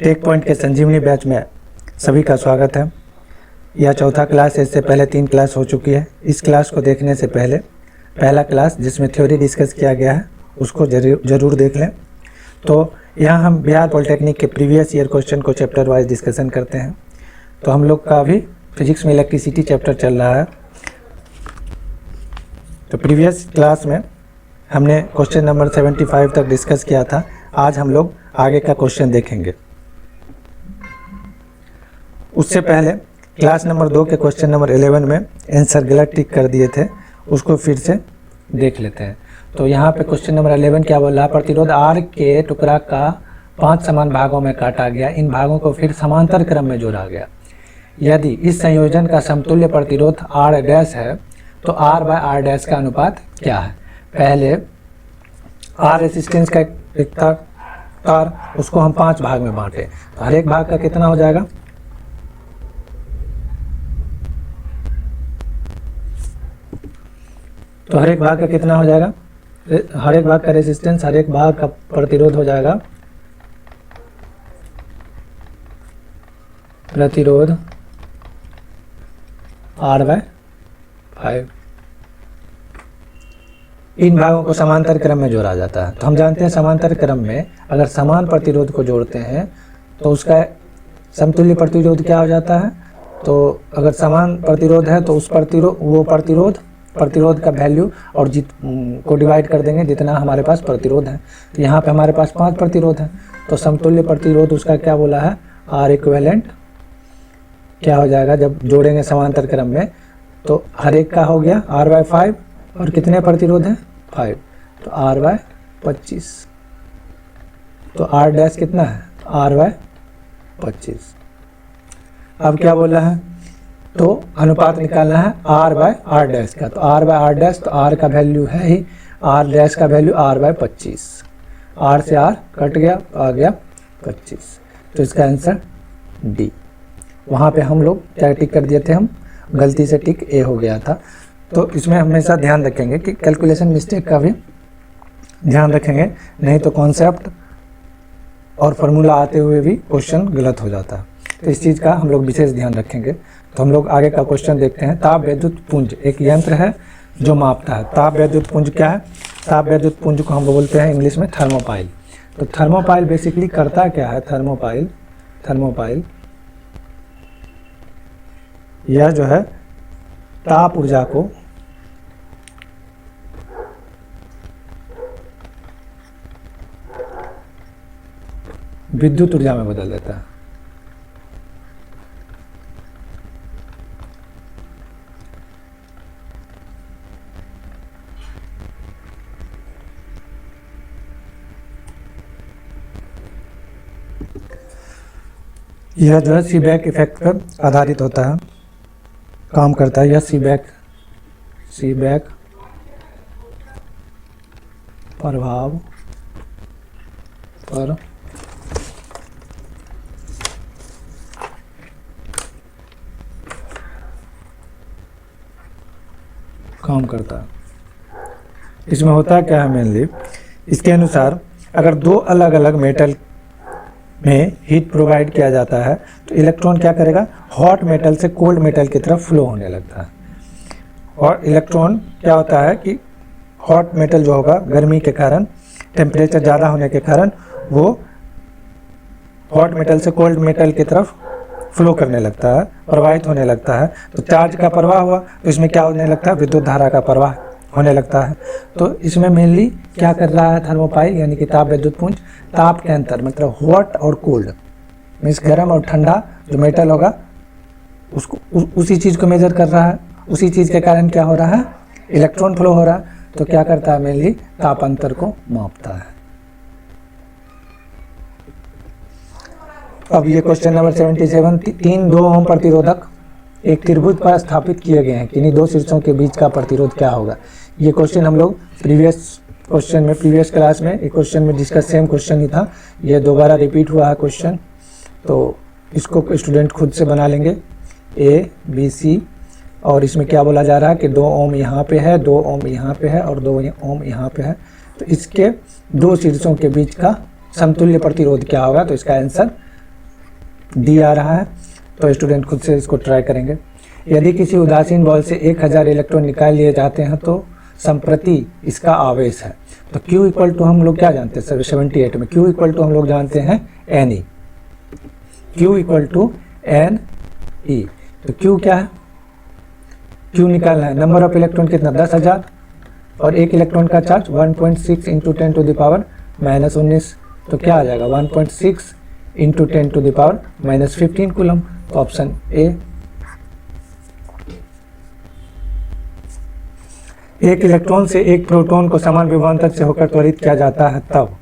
Take point के संजीवनी batch में सभी का स्वागत है। यह चौथा क्लास है, इससे पहले 3 क्लास हो चुकी है। इस क्लास को देखने से पहले पहला क्लास जिसमें थ्योरी डिस्कस किया गया है उसको ज़रूर देख लें। तो यहाँ हम बिहार पॉलिटेक्निक के प्रीवियस ईयर क्वेश्चन को चैप्टर वाइज डिस्कशन करते हैं। तो हम लोग का अभी फिजिक्स में इलेक्ट्रिसिटी चैप्टर चल रहा है। तो प्रीवियस क्लास में हमने क्वेश्चन नंबर 75 तक डिस्कस किया था। आज हम लोग आगे का क्वेश्चन देखेंगे। उससे पहले क्लास नंबर 2 के क्वेश्चन नंबर 11 में आंसर गलत टिक कर दिए थे, उसको फिर से देख लेते हैं। तो यहाँ पे क्वेश्चन नंबर 11 क्या बोल रहा है, प्रतिरोध R के टुकड़ा का 5 समान भागों में काटा गया, इन भागों को फिर समांतर क्रम में जोड़ा गया। यदि इस संयोजन का समतुल्य प्रतिरोध R डैश है तो R बाय R डैश का अनुपात क्या है। पहले R रेसिस्टेंस का एक तार, उसको हम 5 भाग में बांटे, तो हर एक भाग का कितना हो जाएगा, तो हर एक भाग का कितना हो जाएगा, हर एक भाग का रेसिस्टेंस, हर एक भाग का प्रतिरोध हो जाएगा, प्रतिरोध R बाय 5। इन भागों को समांतर क्रम में जोड़ा जाता है। तो हम जानते हैं समांतर क्रम में अगर समान प्रतिरोध को जोड़ते हैं तो उसका समतुल्य प्रतिरोध क्या हो जाता है। तो अगर समान प्रतिरोध है तो उस प्रतिरोध का वैल्यू और को डिवाइड कर देंगे जितना हमारे पास प्रतिरोध है। तो यहाँ पे हमारे पास 5 प्रतिरोध है, तो समतुल्य प्रतिरोध उसका क्या बोला है, R इक्विवेलेंट क्या हो जाएगा जब जोड़ेंगे समांतर क्रम में। तो हर एक का हो गया R बाय 5 और कितने प्रतिरोध हैं 5, तो R बाय 25। तो R डैश कितना है, R बाय 25। अब क्या बोला है, तो अनुपात निकालना है R बाय R डैश का। तो R बाय R डैश, तो R का वैल्यू है ही, R डैश का वैल्यू R बाय 25। R से R कट गया तो आ गया 25। तो इसका आंसर D। वहाँ पे हम लोग क्या टिक कर दिए थे, हम गलती से टिक A हो गया था। तो इसमें हमेशा ध्यान रखेंगे कि कैलकुलेशन मिस्टेक का भी ध्यान रखेंगे, नहीं तो कॉन्सेप्ट और फार्मूला आते हुए भी क्वेश्चन गलत हो जाता है। तो इस चीज़ का हम लोग विशेष ध्यान रखेंगे। तो हम लोग आगे का क्वेश्चन देखते हैं। ताप विद्युत पुंज एक यंत्र है जो मापता है। ताप विद्युत पुंज क्या है, ताप विद्युत पुंज को हम बोलते हैं इंग्लिश में थर्मोपाइल। तो थर्मोपाइल बेसिकली करता क्या है, थर्मोपाइल यह जो है ताप ऊर्जा को विद्युत ऊर्जा में बदल देता है। यह जो है सीबैक इफेक्ट पर आधारित होता है, काम करता है। यह सीबैक प्रभाव पर काम करता है। इसमें होता क्या है मेनली, इसके अनुसार अगर 2 अलग अलग मेटल में हीट प्रोवाइड किया जाता है तो इलेक्ट्रॉन क्या करेगा, हॉट मेटल से कोल्ड मेटल की तरफ फ्लो होने लगता है। और इलेक्ट्रॉन क्या होता है कि हॉट मेटल जो होगा गर्मी के कारण, टेम्परेचर ज़्यादा होने के कारण वो हॉट मेटल से कोल्ड मेटल की तरफ फ्लो करने लगता है, प्रवाहित होने लगता है। तो चार्ज का प्रवाह हुआ तो इसमें क्या होने लगता है, विद्युत धारा का प्रवाह होने लगता है। तो इसमें मेनली क्या कर रहा है थर्मोपाइल यानी कि ताप विद्युत पुंज, ताप के अंतर मतलब हॉट और कोल्ड मीन्स गर्म और ठंडा जो मेटल होगा उसको उसी चीज़ को मेजर कर रहा है। उसी चीज़ के कारण क्या हो रहा है, इलेक्ट्रॉन फ्लो हो रहा है। तो क्या करता है, मेनली ताप अंतर को मापता है। अब ये क्वेश्चन नंबर 77, 3 2 ओम प्रतिरोधक एक त्रिभुज पर स्थापित किए गए हैं, किन्हीं 2 शीर्षों के बीच का प्रतिरोध क्या होगा। ये क्वेश्चन हम लोग प्रीवियस क्लास में एक क्वेश्चन में जिसका सेम क्वेश्चन ही था, ये दोबारा रिपीट हुआ है क्वेश्चन। तो इसको स्टूडेंट खुद से बना लेंगे, A B C। और इसमें क्या बोला जा रहा है कि 2 ओम यहाँ पे है, 2 ओम यहाँ पे है और 2 ओम यहाँ पे है। तो इसके 2 शीर्षों के बीच का समतुल्य प्रतिरोध क्या होगा, तो इसका आंसर डी आ रहा है, तो स्टूडेंट खुद से इसको ट्राई करेंगे। यदि किसी उदासीन बॉल से 1000 इलेक्ट्रॉन निकाल लिए जाते हैं तो संप्रति इसका आवेश है। तो Q इक्वल टू हम लोग क्या जानते हैं 78 में, Q इक्वल टू हम लोग जानते हैं NE, Q equal to NE। तो Q क्या है, Q निकालना है, नंबर ऑफ इलेक्ट्रॉन कितना 10,000 और एक इलेक्ट्रॉन का charge 1.6 into 10 to the power -19, तो क्या आ जाएगा 1.6 into 10 to the power -15 coulomb. तो ऑप्शन ए। एक इलेक्ट्रॉन से एक प्रोटॉन को समान विभवांतर से होकर त्वरित किया जाता है तब।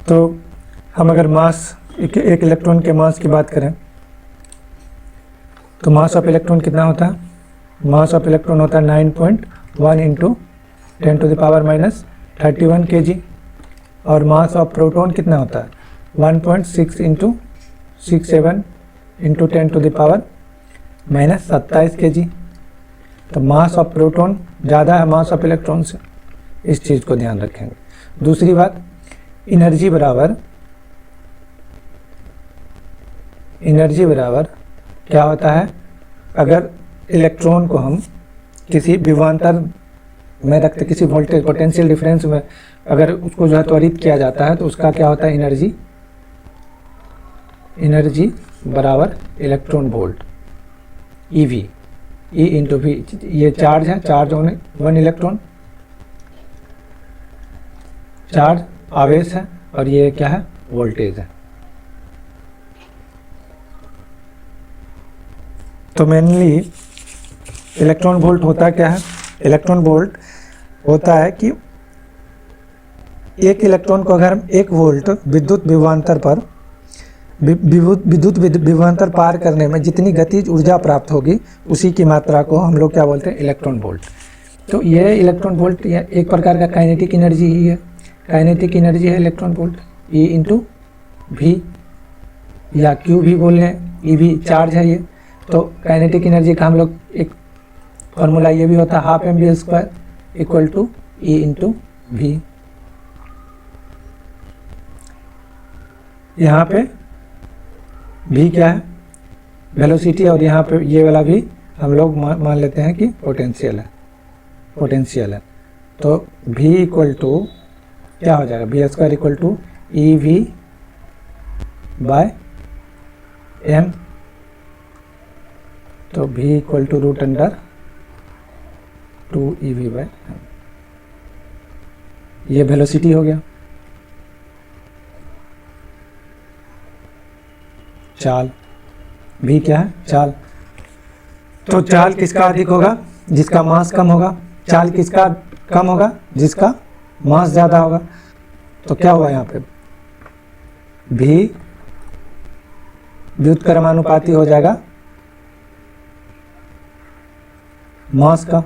तो हम अगर मास एक इलेक्ट्रॉन के मास की बात करें तो मास ऑफ इलेक्ट्रॉन कितना होता है, मास ऑफ इलेक्ट्रॉन होता है 9.1 into 10 to the power -31 kg और मास ऑफ प्रोटॉन कितना होता है 1.6 into 67 into 10 to the power -27 kg। तो मास ऑफ प्रोटॉन ज़्यादा है मास ऑफ इलेक्ट्रॉन से, इस चीज़ को ध्यान रखेंगे। दूसरी बात, एनर्जी बराबर क्या होता है, अगर इलेक्ट्रॉन को हम किसी विभवांतर में रखते, किसी वोल्टेज पोटेंशियल डिफरेंस में अगर उसको जो है त्वरित किया जाता है तो उसका क्या होता है एनर्जी बराबर electron volt EV, E into V। ये चार्ज है, चार्ज होने 1 इलेक्ट्रॉन, चार्ज आवेश है और ये क्या है वोल्टेज है। तो मेनली इलेक्ट्रॉन वोल्ट होता क्या है, इलेक्ट्रॉन वोल्ट होता है कि एक इलेक्ट्रॉन को अगर हम 1 वोल्ट विद्युत विभवांतर पार करने में जितनी गतिज ऊर्जा प्राप्त होगी उसी की मात्रा को हम लोग क्या बोलते हैं इलेक्ट्रॉन वोल्ट। तो ये इलेक्ट्रॉन वोल्ट एक प्रकार का काइनेटिक एनर्जी ही है, काइनेटिक एनर्जी है electron volt. E into V या Q भी बोल लें, EV चार्ज है ये। तो काइनेटिक एनर्जी का हम लोग एक फॉर्मूला ये भी होता है 12 mv² equal to E into V। यहाँ पे V क्या है वेलोसिटी और यहाँ पे ये वाला भी हम लोग मान लेते हैं कि पोटेंशियल है। तो V इक्वल टू क्या हो जाएगा V² equal to EV by m। तो V equal to √2EV by m, ये वेलोसिटी हो गया। चाल V क्या है चाल, तो चाल किसका अधिक होगा जिसका मास कम होगा, चाल किसका कम होगा जिसका मास ज़्यादा होगा। तो क्या हुआ यहाँ पे V व्युत्क्रमानुपाती हो जाएगा मास का।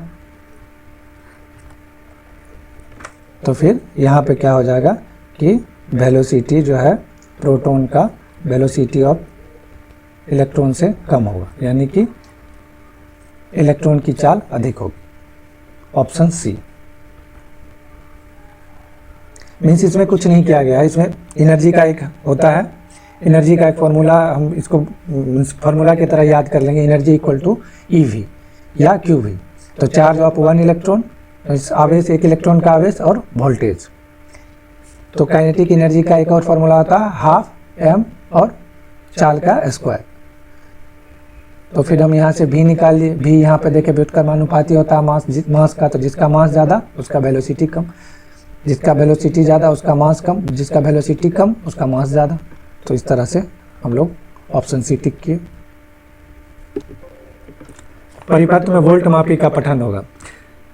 तो फिर यहाँ पे क्या हो जाएगा कि वेलोसिटी जो है प्रोटॉन का वेलोसिटी ऑफ इलेक्ट्रॉन से कम होगा, यानी कि इलेक्ट्रॉन की चाल अधिक होगी। Option C. मीन्स इसमें कुछ नहीं किया गया है, इसमें एनर्जी का एक होता है, एनर्जी का एक फॉर्मूला हम इसको फार्मूला की तरह याद कर लेंगे, एनर्जी इक्वल टू EV या QV। तो चार्ज ऑफ 1 इलेक्ट्रॉन, आवेश 1 इलेक्ट्रॉन का आवेश और वोल्टेज। तो काइनेटिक एनर्जी का एक और फार्मूला होता है 12 m और चाल का स्क्वायर। तो फिर हम यहाँ से V निकाल लिए, V यहाँ पे देखे व्युत्क्रमानुपाती होता है मास का, तो जिसका मास ज़्यादा उसका वेलोसिटी कम, जिसका वेलोसिटी ज़्यादा उसका मास कम, जिसका वेलोसिटी कम उसका मास ज़्यादा। तो इस तरह से हम लोग ऑप्शन सी टिक किए। परिपथ में वोल्ट मापी का पठन होगा,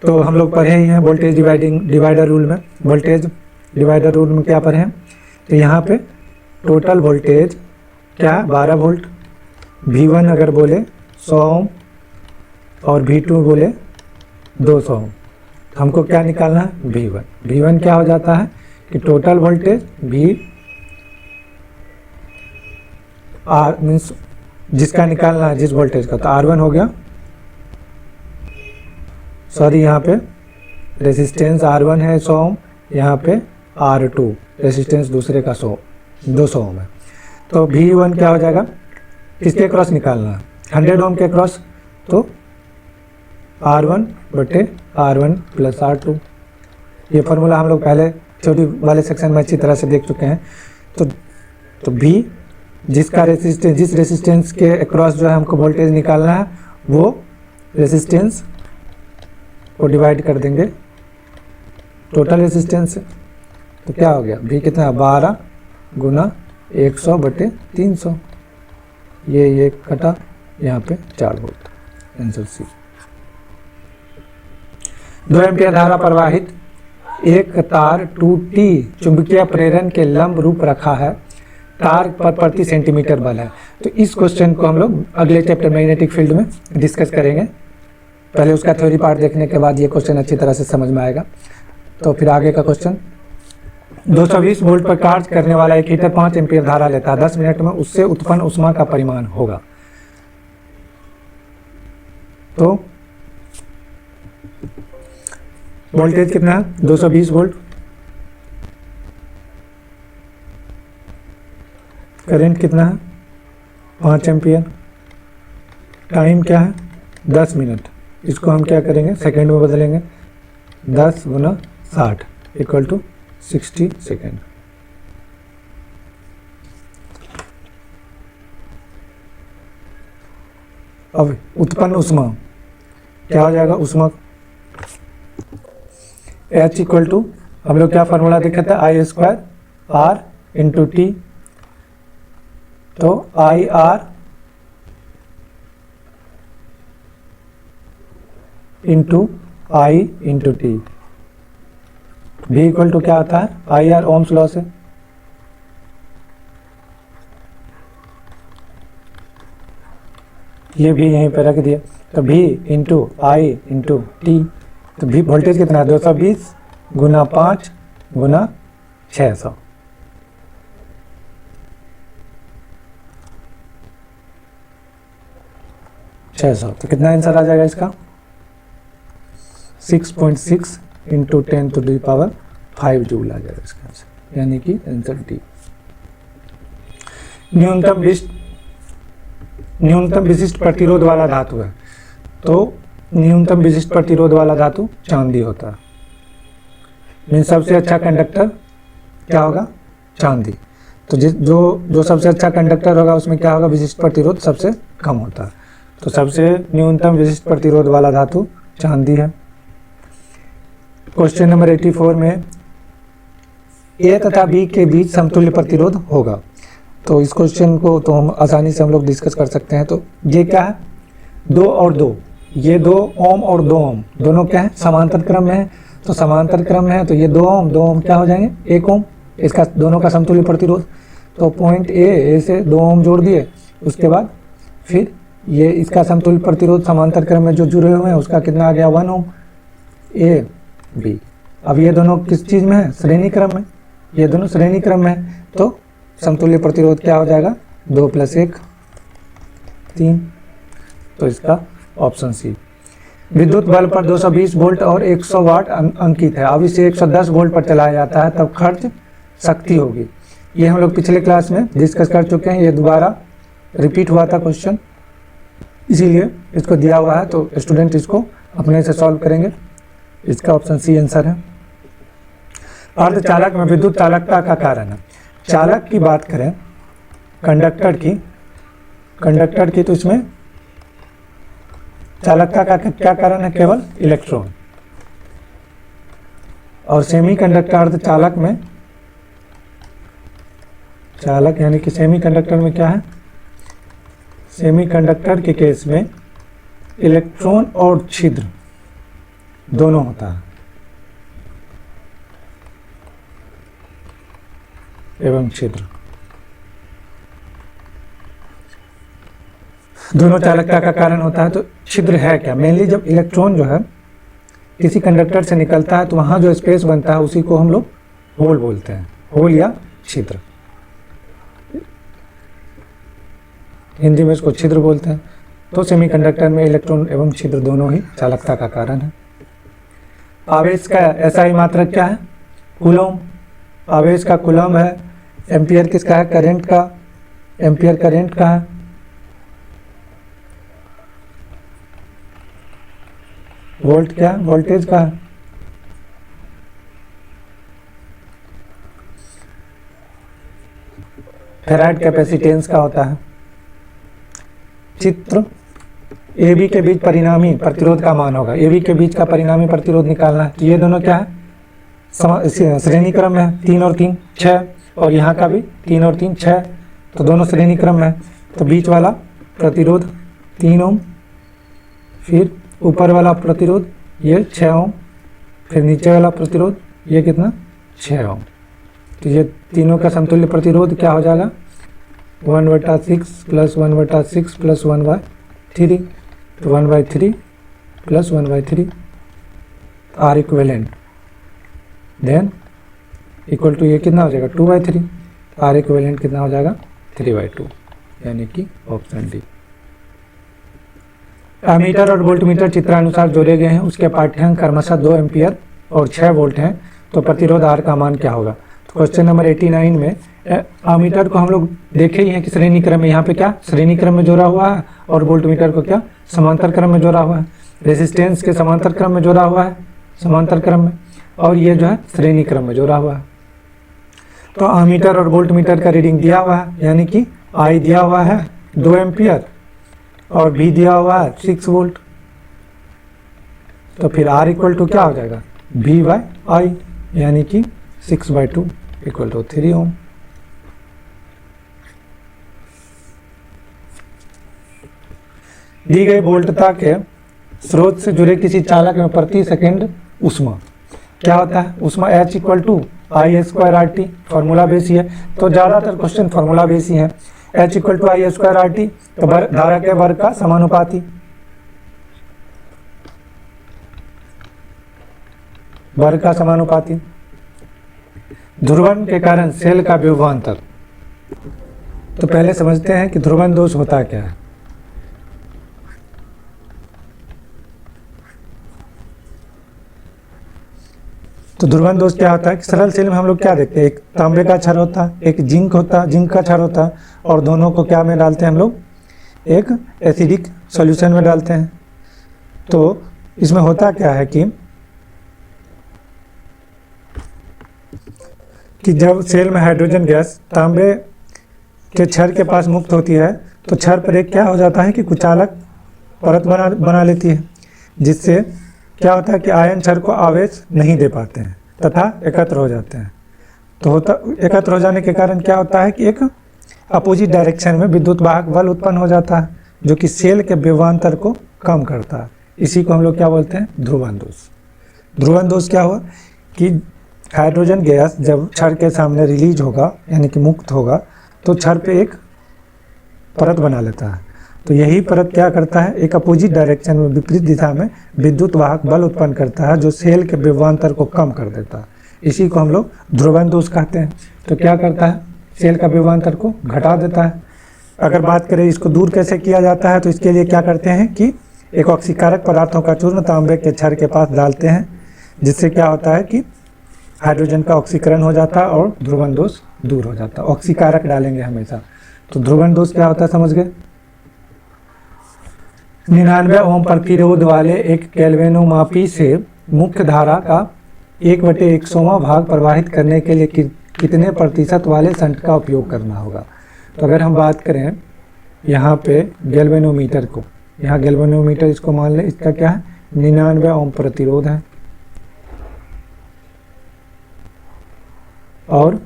तो हम लोग पढ़े ही हैं वोल्टेज डिवाइडर रूल में। वोल्टेज डिवाइडर रूल में क्या पढ़े हैं, तो यहाँ पे टोटल वोल्टेज क्या है 12 वोल्ट, V1 अगर बोले 100 ओम और V2 बोले 200 ओम। हमको क्या निकालना है V1 क्या हो जाता है कि total voltage V R means जिसका निकालना है जिस वोल्टेज का, तो R1 हो गया सॉरी यहाँ पे रेसिस्टेंस R1 है 100 ओम, यहाँ पे R2 रेसिस्टेंस दूसरे का 200 ओम है। तो V1 क्या हो जाएगा, किसके क्रॉस निकालना है, 100 ओम के क्रॉस, तो R1 बटे R1 प्लस R2। ये फार्मूला हम लोग पहले छोटी वाले सेक्शन में अच्छी तरह से देख चुके हैं। तो V जिसका रेसिस्टेंस, जिस रेसिस्टेंस के अक्रॉस जो है हमको वोल्टेज निकालना है, वो रेसिस्टेंस को डिवाइड कर देंगे टोटल रेसिस्टेंस से। तो क्या हो गया, V कितना, 12 गुना 100 बटे 300, ये कटा, यहाँ पे 4 वोल्ट, आंसर सी। 2 एम्पियर धारा प्रवाहित एक तार 2T चुंबकीय प्रेरण के लंब रूप रखा है, तार पर प्रति सेंटीमीटर बल है। तो इस क्वेश्चन को हम लोग अगले चैप्टर मैग्नेटिक फील्ड में डिस्कस करेंगे। पहले उसका थ्योरी पार्ट देखने के बाद ये क्वेश्चन अच्छी तरह से समझ में आएगा। तो फिर आगे का क्वेश्चन, 220 वोल्ट पर कार्य करने वाला एक हीटर 5 एम्पियर धारा लेता है, 10 मिनट में उससे उत्पन्न ऊष्मा का परिमाण होगा। तो वोल्टेज कितना है, 220 वोल्ट, करंट कितना है 5 एम्पियर, टाइम क्या है 10 मिनट। इसको हम क्या करेंगे, सेकंड में बदलेंगे, 10 गुना 60 इक्वल टू 60 सेकेंड। अब उत्पन्न ऊष्मा क्या हो जाएगा, ऊष्मा H इक्वल टू, हम लोग क्या फार्मूला देखा था, I² R इंटू T। तो IR into I into T। V equal to क्या आता है, IR ओम्स लॉ से, ये भी यहीं पर रख दिया। तो V into I into T। तो V वोल्टेज कितना है, 220 गुना 5 गुना 600। तो कितना आंसर आ जाएगा इसका, 6.6 into 10 to the power 5 joule आ जाएगा इसका आंसर, यानी कि आंसर डी। न्यूनतम विशिष्ट प्रतिरोध वाला धातु है। तो न्यूनतम विशिष्ट प्रतिरोध वाला धातु चांदी होता है। मीन सबसे अच्छा कंडक्टर क्या होगा, चांदी। तो जो सबसे अच्छा कंडक्टर होगा उसमें क्या होगा, विशिष्ट प्रतिरोध सबसे कम होता है। तो सबसे न्यूनतम विशिष्ट प्रतिरोध वाला धातु चांदी है। क्वेश्चन नंबर 84 में ए तथा बी के बीच समतुल्य प्रतिरोध होगा। तो इस क्वेश्चन को तो हम आसानी से हम लोग डिस्कस कर सकते हैं। तो ये क्या है, 2 और 2, ये 2 ओम और 2 ओम दोनों क्या है, समांतर क्रम में है। तो समांतर क्रम में है तो ये 2 ओम क्या हो जाएंगे, 1 ओम, इसका दोनों का समतुल्य प्रतिरोध। तो पॉइंट ए से 2 ओम जोड़ दिए, उसके बाद फिर ये इसका समतुल्य प्रतिरोध समांतर क्रम में जो जुड़े हुए हैं उसका कितना आ गया, 1 ओम, ए बी। अब ये दोनों किस चीज़ में है, श्रेणी क्रम में, ये दोनों श्रेणी क्रम में है। तो समतुल्य प्रतिरोध क्या हो जाएगा, 2 + 1 3। तो इसका ऑप्शन सी। विद्युत बल्ब पर 220 वोल्ट और 100 वाट अंकित है। अब इसे 110 वोल्ट पर चलाया जाता है, तब खर्च शक्ति होगी। ये हम लोग पिछले क्लास में डिस्कस कर चुके हैं, ये दोबारा रिपीट हुआ था क्वेश्चन, इसीलिए इसको दिया हुआ है। तो स्टूडेंट इसको अपने से सॉल्व करेंगे। इसका ऑप्शन सी आंसर है। अर्धचालक में विद्युत चालकता का कारण है। चालक की बात करें, कंडक्टर की, तो इसमें चालकता का क्या कारण है, केवल इलेक्ट्रॉन। और सेमीकंडक्टर अर्धचालक में, चालक यानी कि सेमीकंडक्टर में क्या है, सेमीकंडक्टर के केस में इलेक्ट्रॉन और छिद्र दोनों होता है, एवं छिद्र दोनों चालकता का कारण होता है। तो छिद्र है क्या, मेनली जब इलेक्ट्रॉन जो है किसी कंडक्टर से निकलता है तो वहाँ जो स्पेस बनता है उसी को हम लोग होल बोलते हैं, होल या छिद्र, हिंदी में इसको छिद्र बोलते हैं। तो सेमीकंडक्टर में इलेक्ट्रॉन एवं छिद्र दोनों ही चालकता का कारण है। आवेश का एसआई मात्रक क्या है? कूलम। आवेश का कूलम है। एम्पियर किसका है? करंट का। एम्पियर करंट का है। वोल्ट क्या? वोल्टेज का है। फेराइड कैपेसिटेंस का होता है। चित्र ए बी के बीच परिणामी प्रतिरोध का मान होगा। ए बी के बीच का परिणामी प्रतिरोध निकालना है। तो ये दोनों क्या है? श्रेणी क्रम में है, 3 और 3 6, और यहाँ का भी 3 और 3 6, तो दोनों श्रेणी क्रम में है। तो बीच वाला प्रतिरोध 3 ओम, फिर ऊपर वाला प्रतिरोध ये 6 ओम, फिर नीचे वाला प्रतिरोध ये कितना? 6 ओम। तो ये तीनों का समतुल्य प्रतिरोध क्या हो जाएगा? 1/6 प्लस 1/6 प्लस 1/3, तो 1/3 plus 1/3 R equivalent, then equal to ये कितना हो जाएगा? 2/3। आर इक्विवेलेंट कितना हो जाएगा? 3/2, यानी कि ऑप्शन डी। एमीटर और वोल्टमीटर चित्रानुसार जोड़े गए हैं। उसके पाठ्यांक क्रमशः 2 एम्पियर और 6 वोल्ट हैं। तो प्रतिरोध आर का मान क्या होगा? तो क्वेश्चन नंबर 89 में एमीटर को हम लोग देखे ही हैं कि श्रेणी क्रम में, यहाँ पे क्या श्रेणी क्रम में जोड़ा हुआ है, और वोल्टमीटर को क्या समांतर क्रम में जोड़ा हुआ है। रेजिस्टेंस के समांतर क्रम में जोड़ा हुआ है, समांतर क्रम में, और ये जो है श्रेणी क्रम में जोड़ा हुआ है। तो एमीटर और वोल्टमीटर का रीडिंग दिया हुआ है, यानी कि आई दिया हुआ है 2 एम्पियर और भी दिया हुआ है 6 वोल्ट। तो फिर आर इक्वल टू क्या हो जाएगा? V/I, यानी कि 6/2 इक्वल टू 3 ओम। दी गई वोल्टता के स्रोत से जुड़े किसी चालक में प्रति सेकंड ऊष्मा क्या होता है? ऊष्मा H equal to I² formula बेसी है। तो ज़्यादातर क्वेश्चन फॉर्मूला बेसी है। H इक्वल टू I², तो धारा के वर्ग का समानुपाती, वर्ग का समानुपाती। ध्रुवण के कारण सेल का विभवांतर। तो पहले समझते हैं कि ध्रुवण दोष होता क्या है। तो ध्रुवण दोष क्या होता है कि सरल सेल में हम लोग क्या देखते हैं? एक तांबे का क्षार होता है, एक जिंक का क्षार होता है, और दोनों को क्या में डालते हैं हम लोग? एक एसिडिक सॉल्यूशन में डालते हैं। तो इसमें होता क्या है कि जब सेल में हाइड्रोजन गैस तांबे के क्षार के पास मुक्त होती है, तो क्षार पर एक क्या हो जाता है कि कुचालक परत बना लेती है, जिससे क्या होता है कि आयन क्षार को आवेश नहीं दे पाते हैं तथा एकत्र हो जाते हैं। तो एकत्र हो जाने के कारण क्या होता है कि एक अपोजिट डायरेक्शन में विद्युत वाहक बल उत्पन्न हो जाता है, जो कि सेल के विभवांतर को कम करता है। इसी को हम लोग क्या बोलते हैं? ध्रुवण दोष। ध्रुवण दोष क्या हुआ कि हाइड्रोजन गैस जब क्षार के सामने रिलीज होगा, यानी कि मुक्त होगा, तो क्षार पे एक परत बना लेता है। तो यही परत क्या करता है? एक अपोजिट डायरेक्शन में, विपरीत दिशा में विद्युत वाहक बल उत्पन्न करता है, जो सेल के विभवांतर को कम कर देता है। इसी को हम लोग ध्रुवण दोष कहते हैं। तो क्या करता है? सेल का विभवांतर को घटा देता है। अगर बात करें इसको दूर कैसे किया जाता है, तो इसके लिए क्या करते हैं कि एक ऑक्सीकारक पदार्थों का चूर्ण तांबे के क्षार के पास डालते हैं, जिससे क्या होता है कि हाइड्रोजन का ऑक्सीकरण हो जाता है और ध्रुवण दोष दूर हो जाता है। ऑक्सीकारक डालेंगे हमेशा। तो ध्रुवण दोष क्या होता है समझ गए? 99 ओम प्रतिरोध वाले एक गैल्वेनोमापी से मुख्य धारा का 1/100वां भाग प्रवाहित करने के लिए कितने प्रतिशत वाले शंट का उपयोग करना होगा? तो अगर हम बात करें यहाँ पे गैल्वेनोमीटर को, यहाँ गैल्वेनोमीटर इसको मान लें, इसका क्या है? 99 ओम प्रतिरोध है, और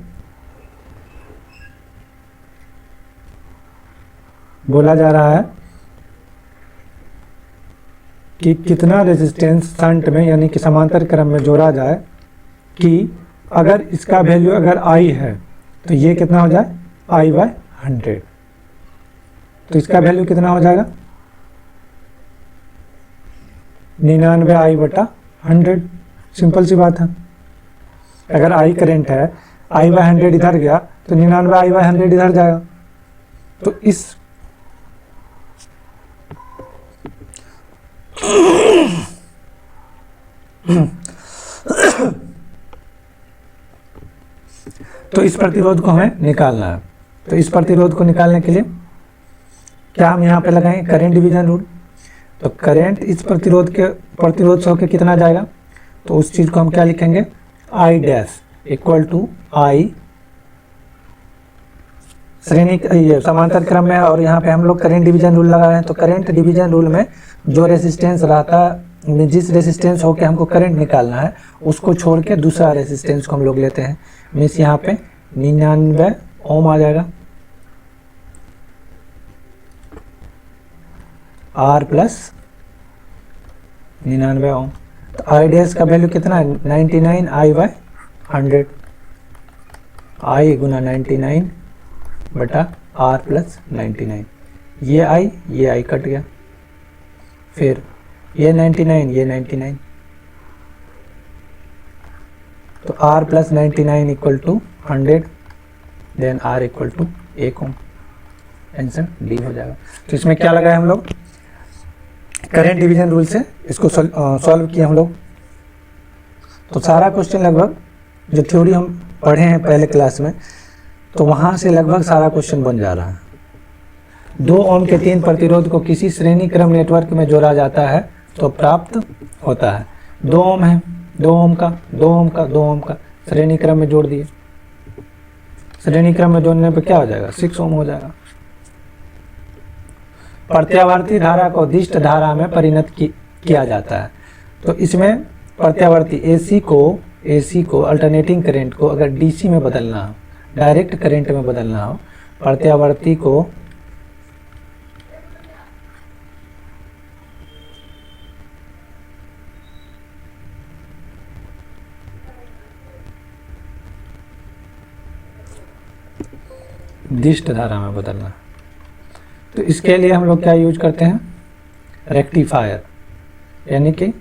बोला जा रहा है कि कितना रेजिस्टेंस शंट में, यानी कि समांतर क्रम में जोड़ा जाए कि अगर इसका वैल्यू अगर I है तो ये कितना हो जाए? I/100। तो इसका वैल्यू कितना हो जाएगा? 99 I/100। सिंपल सी बात है। अगर I करंट है, I/100 इधर गया तो 99 I/100 इधर जाएगा। तो इस तो इस प्रतिरोध को हमें निकालना है। तो इस प्रतिरोध को निकालने के लिए क्या हम यहाँ पे लगाएंगे, करंट डिवीजन रूल। तो करंट इस प्रतिरोध से होकर कितना जाएगा, तो उस चीज़ को हम क्या लिखेंगे, आई डैश इक्वल टू आई श्रेणी ये समांतर क्रम में, और यहाँ पे हम लोग करंट डिवीजन रूल लगा रहे हैं। तो करंट डिवीजन रूल में जो रेसिस्टेंस रहता है, जिस रेसिस्टेंस होके हमको करंट निकालना है उसको छोड़ के दूसरा रेसिस्टेंस को हम लोग लेते हैं। मीन्स यहाँ पे 99 ओम आ जाएगा, आर प्लस 99 ओम। तो आई डैश का वैल्यू कितना है, 99 आई बाय 100, आई गुना 99 बटा आर प्लस 99। ये आई कट गया, फिर ये 99 ये 99, तो R plus 99 equal to 100, then R equal to 1 ohm. Answer D हो जाएगा। तो इसमें क्या लगाए हम लोग, करंट डिवीजन रूल से इसको सॉल्व किए हम लोग। तो सारा क्वेश्चन लगभग जो थ्योरी हम पढ़े हैं पहले क्लास में, तो वहाँ से लगभग सारा क्वेश्चन बन जा रहा है। 2 ओम के 3 प्रतिरोध को किसी श्रेणी क्रम नेटवर्क में जोड़ा जाता है तो प्राप्त होता है। 2 ओम है, 2 ओम का 2 ओम का 2 ओम का श्रेणी क्रम में जोड़ दिए। श्रेणी क्रम में जोड़ने पर क्या हो जाएगा, 6 ओम हो जाएगा। प्रत्यावर्ती धारा को दिष्ट धारा में परिणत किया जाता है। तो इसमें प्रत्यावर्ती एसी को अल्टरनेटिंग करंट को अगर डीसी में बदलना हो, डायरेक्ट करंट में बदलना हो, प्रत्यावर्ती को दिष्ट धारा में बदलना, तो इसके लिए हम लोग क्या यूज करते हैं, रेक्टिफायर, यानी कि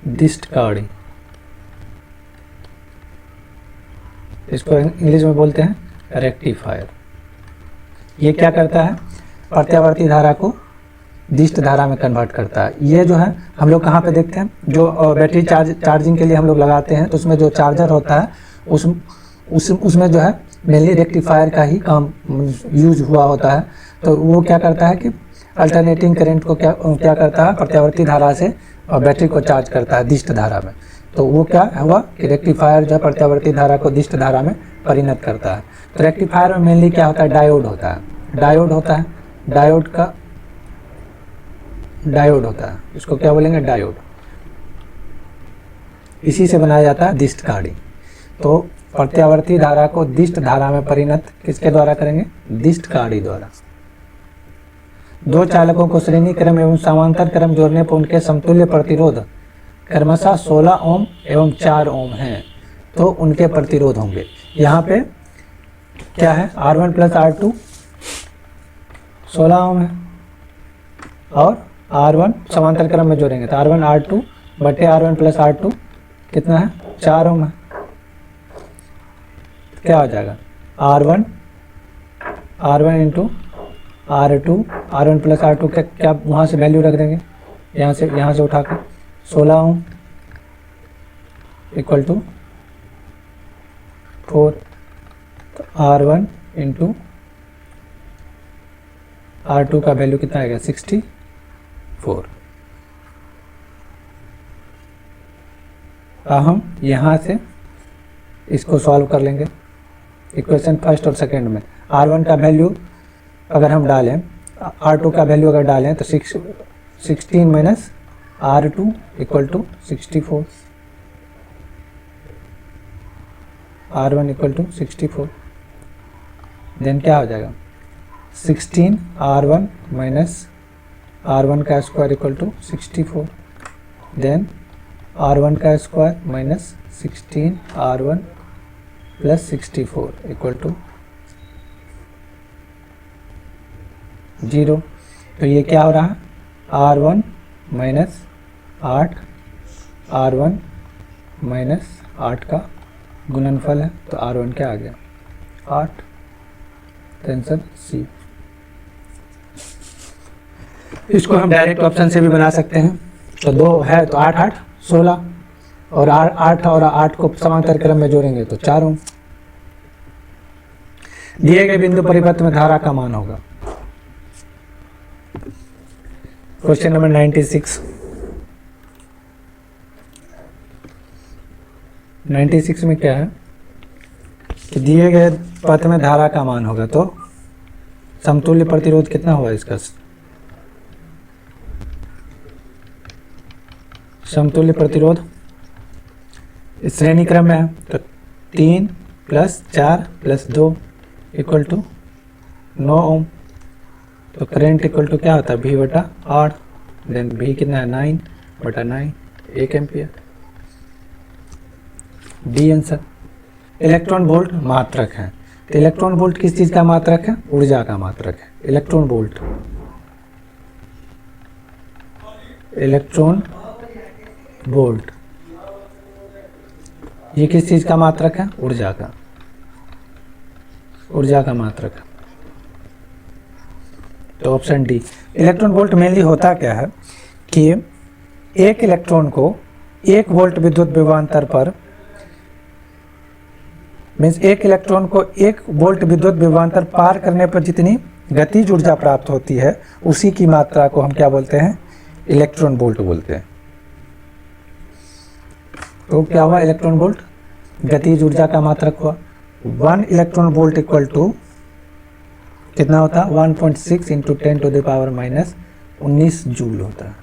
दिष्ट काड़ी, इसको इंग्लिश में बोलते हैं रेक्टिफायर। ये क्या करता है, प्रत्यावर्ती धारा को दिष्ट धारा में कन्वर्ट करता है। ये जो है हम लोग कहाँ पे देखते हैं, जो बैटरी चार्जिंग के लिए हम लोग लगाते हैं, तो उसमें जो चार्जर होता है उसमें जो है मेनली रेक्टिफायर का ही काम यूज हुआ होता है। तो वो क्या करता है कि अल्टरनेटिंग करंट को क्या करता है, प्रत्यावर्ती धारा से और बैटरी को चार्ज करता है दिष्ट धारा में। तो वो क्या हुआ कि रेक्टिफायर जो है प्रत्यावर्ती धारा को दिष्ट धारा में परिणत करता है। तो रेक्टिफायर में मेनली क्या होता है, डायोड होता है। डायोड होता है, इसको क्या बोलेंगे, डायोड। इसी से बनाया जाता है दिष्ट काड़ी। तो प्रत्यावर्ती धारा को दिष्ट धारा में परिणत किसके द्वारा करेंगे, दिष्ट काड़ी द्वारा। 2 चालकों को श्रेणी क्रम एवं समांतर क्रम जोड़ने पर उनके समतुल्य प्रतिरोध क्रमशः 16 ओम एवं 4 ओम हैं, तो उनके प्रतिरोध होंगे। यहाँ पे क्या है, R1 प्लस R2 16 ओम है, और R1 समांतर क्रम में जोड़ेंगे तो R1 R2 बटे R1 प्लस R2 कितना है, 4 ओम है। क्या हो जाएगा, R1 into R2, R1 plus R2 क्या वहाँ से वैल्यू रख देंगे, यहाँ से उठा कर 16 ओम इक्वल टू 4। तो R1 इंटू R2 का वैल्यू कितना आएगा, 64। अब हम यहाँ से इसको सॉल्व कर लेंगे इक्वेशन फर्स्ट और सेकंड में। R1 का वैल्यू अगर हम डालें, R2 का वैल्यू अगर डालें तो 16 minus R2 equal to 64, R1 equal to 64। Then क्या हो जाएगा, 16 R1 माइनस R1 का square equal to 64, then R1 का square minus 16 R1 plus 64 equal to 0। तो ये क्या हो रहा है, R1 माइनस 8 R1 माइनस 8 का गुणनफल है, तो R1 क्या आ गया, 8। तो आंसर सी। इसको हम डायरेक्ट ऑप्शन से भी बना सकते हैं। तो 2 है तो 8 8 16, और 8 और 8 को समांतर क्रम में जोड़ेंगे तो 4 ओम। दिए गए बिंदु परिपथ में धारा का मान होगा। क्वेश्चन नंबर 96 में क्या है कि दिए गए पथ में धारा का मान होगा, तो समतुल्य प्रतिरोध कितना हुआ इसका? समतुल्य प्रतिरोध इस श्रेणी क्रम में है, तो 3 + 4 + 2 = 9 ओम। तो करंट इक्वल टू क्या होता है? V/R। देन V कितना है? 9/9, 1 ampere. D answer. Electron volt मात्रक है, तो इलेक्ट्रॉन वोल्ट किस चीज़ का मात्रक है? ऊर्जा का मात्रक है। इलेक्ट्रॉन वोल्ट, इलेक्ट्रॉन वोल्ट ये किस चीज़ का मात्रक है? ऊर्जा का, ऊर्जा का मात्रक है। तो option D. Electron volt mainly होता क्या है कि एक इलेक्ट्रॉन को 1 वोल्ट विद्युत विभवांतर पर, मीन्स एक इलेक्ट्रॉन को 1 वोल्ट विद्युत विभवांतर पार करने पर जितनी गतिज ऊर्जा प्राप्त होती है उसी की मात्रा को हम क्या बोलते हैं? इलेक्ट्रॉन वोल्ट बोलते हैं। तो क्या हुआ? इलेक्ट्रॉन वोल्ट गतिज ऊर्जा का मात्रक हुआ। 1 इलेक्ट्रॉन वोल्ट इक्वल टू कितना होता है? 1.6 × 10⁻⁻19 जूल होता है।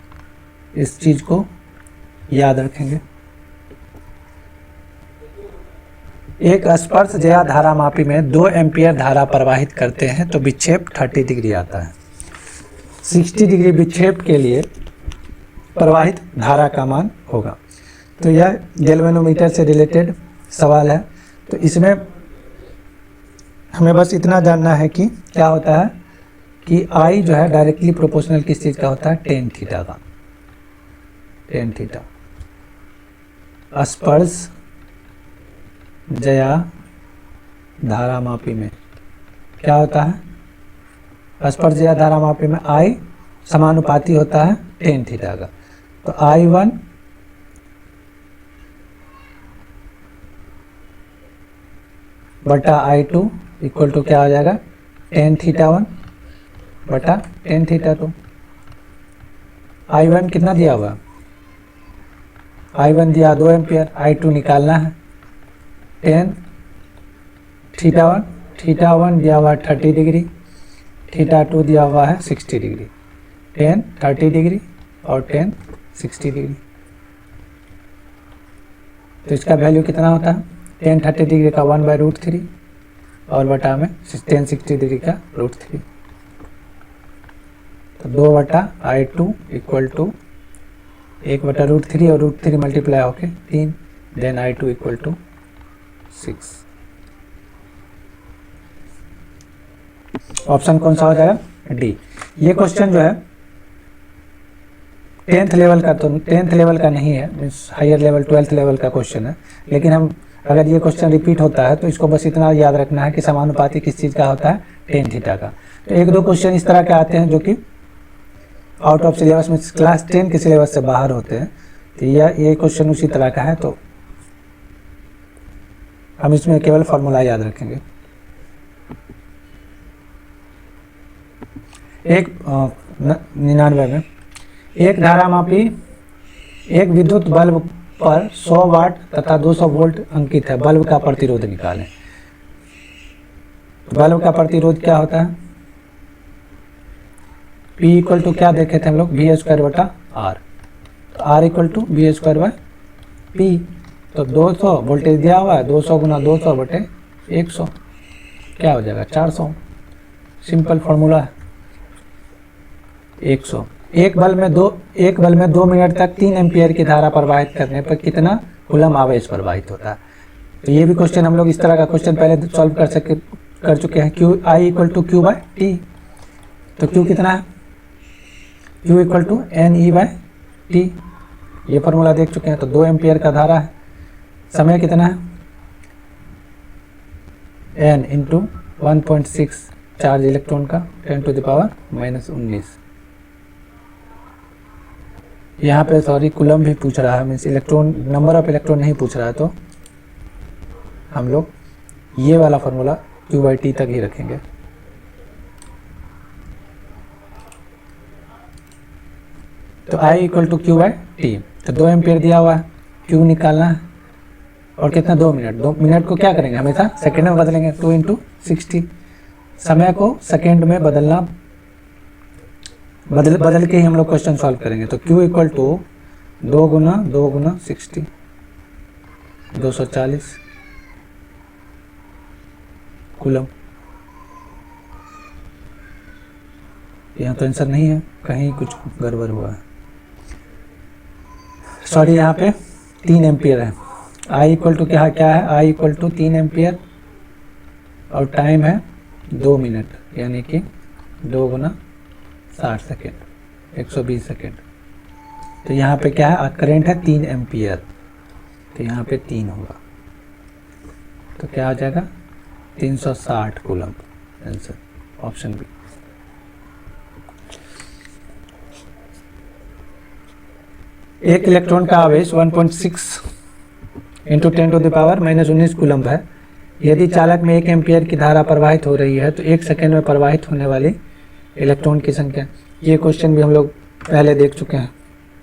इस चीज को याद रखेंगे। एक स्पर्शजया धारामापी में 2 एम्पियर धारा प्रवाहित करते हैं तो विक्षेप 30 डिग्री आता है। 60 डिग्री विक्षेप के लिए प्रवाहित धारा का मान होगा। तो यह गैल्वेनोमीटर से रिलेटेड सवाल है। तो इसमें हमें बस इतना जानना है कि क्या होता है कि I जो है डायरेक्टली प्रोपोर्शनल किस चीज़ का होता है? tan थीटा का। tan थीटा स्पर्शजया धारामापी में क्या होता है? स्पर्शजया धारामापी में I समानुपाती होता है tan थीटा का। तो I1 बटा I2 इक्वल टू क्या हो जाएगा? tan θ1 बटा tan θ2। I1 कितना दिया हुआ? I1 दिया 2 एम्पियर, I2 निकालना है। tan θ1 दिया हुआ है 30 डिग्री, θ2 दिया हुआ है 60 डिग्री। tan 30 डिग्री और tan 60 डिग्री, तो इसका वैल्यू कितना होता है? tan 30 डिग्री का 1/√3 और बटा में tan 60 डिग्री का √3। तो 2/I2 इक्वल टू 1/√3 और √3 मल्टीप्लाई होके 3, then I2 equal to 6। Option कौन सा हो जाएगा? डी। ये क्वेश्चन जो है 10th लेवल का, तो 10th लेवल का नहीं है, means higher level 12th level का क्वेश्चन है। लेकिन हम अगर ये क्वेश्चन रिपीट होता है तो इसको बस इतना याद रखना है कि समानुपाती किस चीज़ का होता है? tan थीटा का। तो 1-2 क्वेश्चन इस तरह के आते हैं जो कि आउट ऑफ सिलेबस में क्लास 10 के सिलेबस से बाहर होते हैं। तो ये क्वेश्चन उसी तरह का है, तो हम इसमें केवल फॉर्मूला याद रखेंगे। एक 99 में एक धारामापी एक विद्युत बल्ब पर 100 वाट तथा 200 वोल्ट अंकित है। बल्ब का प्रतिरोध निकालें। बल्ब का प्रतिरोध क्या होता है? P इक्वल टू क्या देखे थे हम लोग? V²/R। तो R इक्वल टू V²/P। तो 200 वोल्टेज दिया हुआ है, 200 × 200/100 क्या हो जाएगा? 400। सिंपल फॉर्मूला है। 100। एक बल्ब में 2 मिनट तक 3 एम्पियर की धारा प्रवाहित करने पर कितना कूलम आवेश प्रवाहित होता है? तो ये भी क्वेश्चन हम लोग इस तरह का क्वेश्चन पहले सॉल्व कर चुके हैं। I equal to Q/T। तो Q कितना है? Q equal to NE/T। ये फॉर्मूला देख चुके हैं। तो 2 एम्पियर का धारा है। समय कितना है? N × 1.6 चार्ज इलेक्ट्रॉन का 10⁻⁻19। यहाँ पे सॉरी कूलम भी पूछ रहा है, means electron, number of electron नहीं पूछ रहा है। तो हम लोग ये वाला फॉर्मूला क्यू बाई टी तक ही रखेंगे। तो I equal to Q by T, तो 2 एम्पियर दिया हुआ है, क्यू निकालना है और कितना 2 मिनट। 2 मिनट को क्या करेंगे हमेशा सेकेंड में बदलेंगे, 2 इंटू 60, समय को सेकेंड में बदलना, बदल के ही हम लोग क्वेश्चन सॉल्व करेंगे। तो Q इक्वल टू 2 गुना 60, 240 कूलम। यहाँ तो आंसर नहीं है, कहीं कुछ गड़बड़ हुआ है, सॉरी। यहाँ पे 3 एम्पियर है। I इक्वल टू क्या है, I इक्वल टू 3 एम्पियर और टाइम है 2 मिनट, यानी कि 2 गुना 60 सेकेंड, 120 सेकेंड। तो यहाँ पे क्या है, करंट है 3 एम्पियर, तो यहाँ पे 3 होगा, तो क्या आ जाएगा 360 कूलम। Answer option B. एक इलेक्ट्रॉन का आवेश 1.6 into 10 to the power -19 coulomb है। यदि चालक में 1 एम्पियर की धारा प्रवाहित हो रही है तो 1 सेकेंड में प्रवाहित होने वाली इलेक्ट्रॉन की संख्या। ये क्वेश्चन भी हम लोग पहले देख चुके हैं,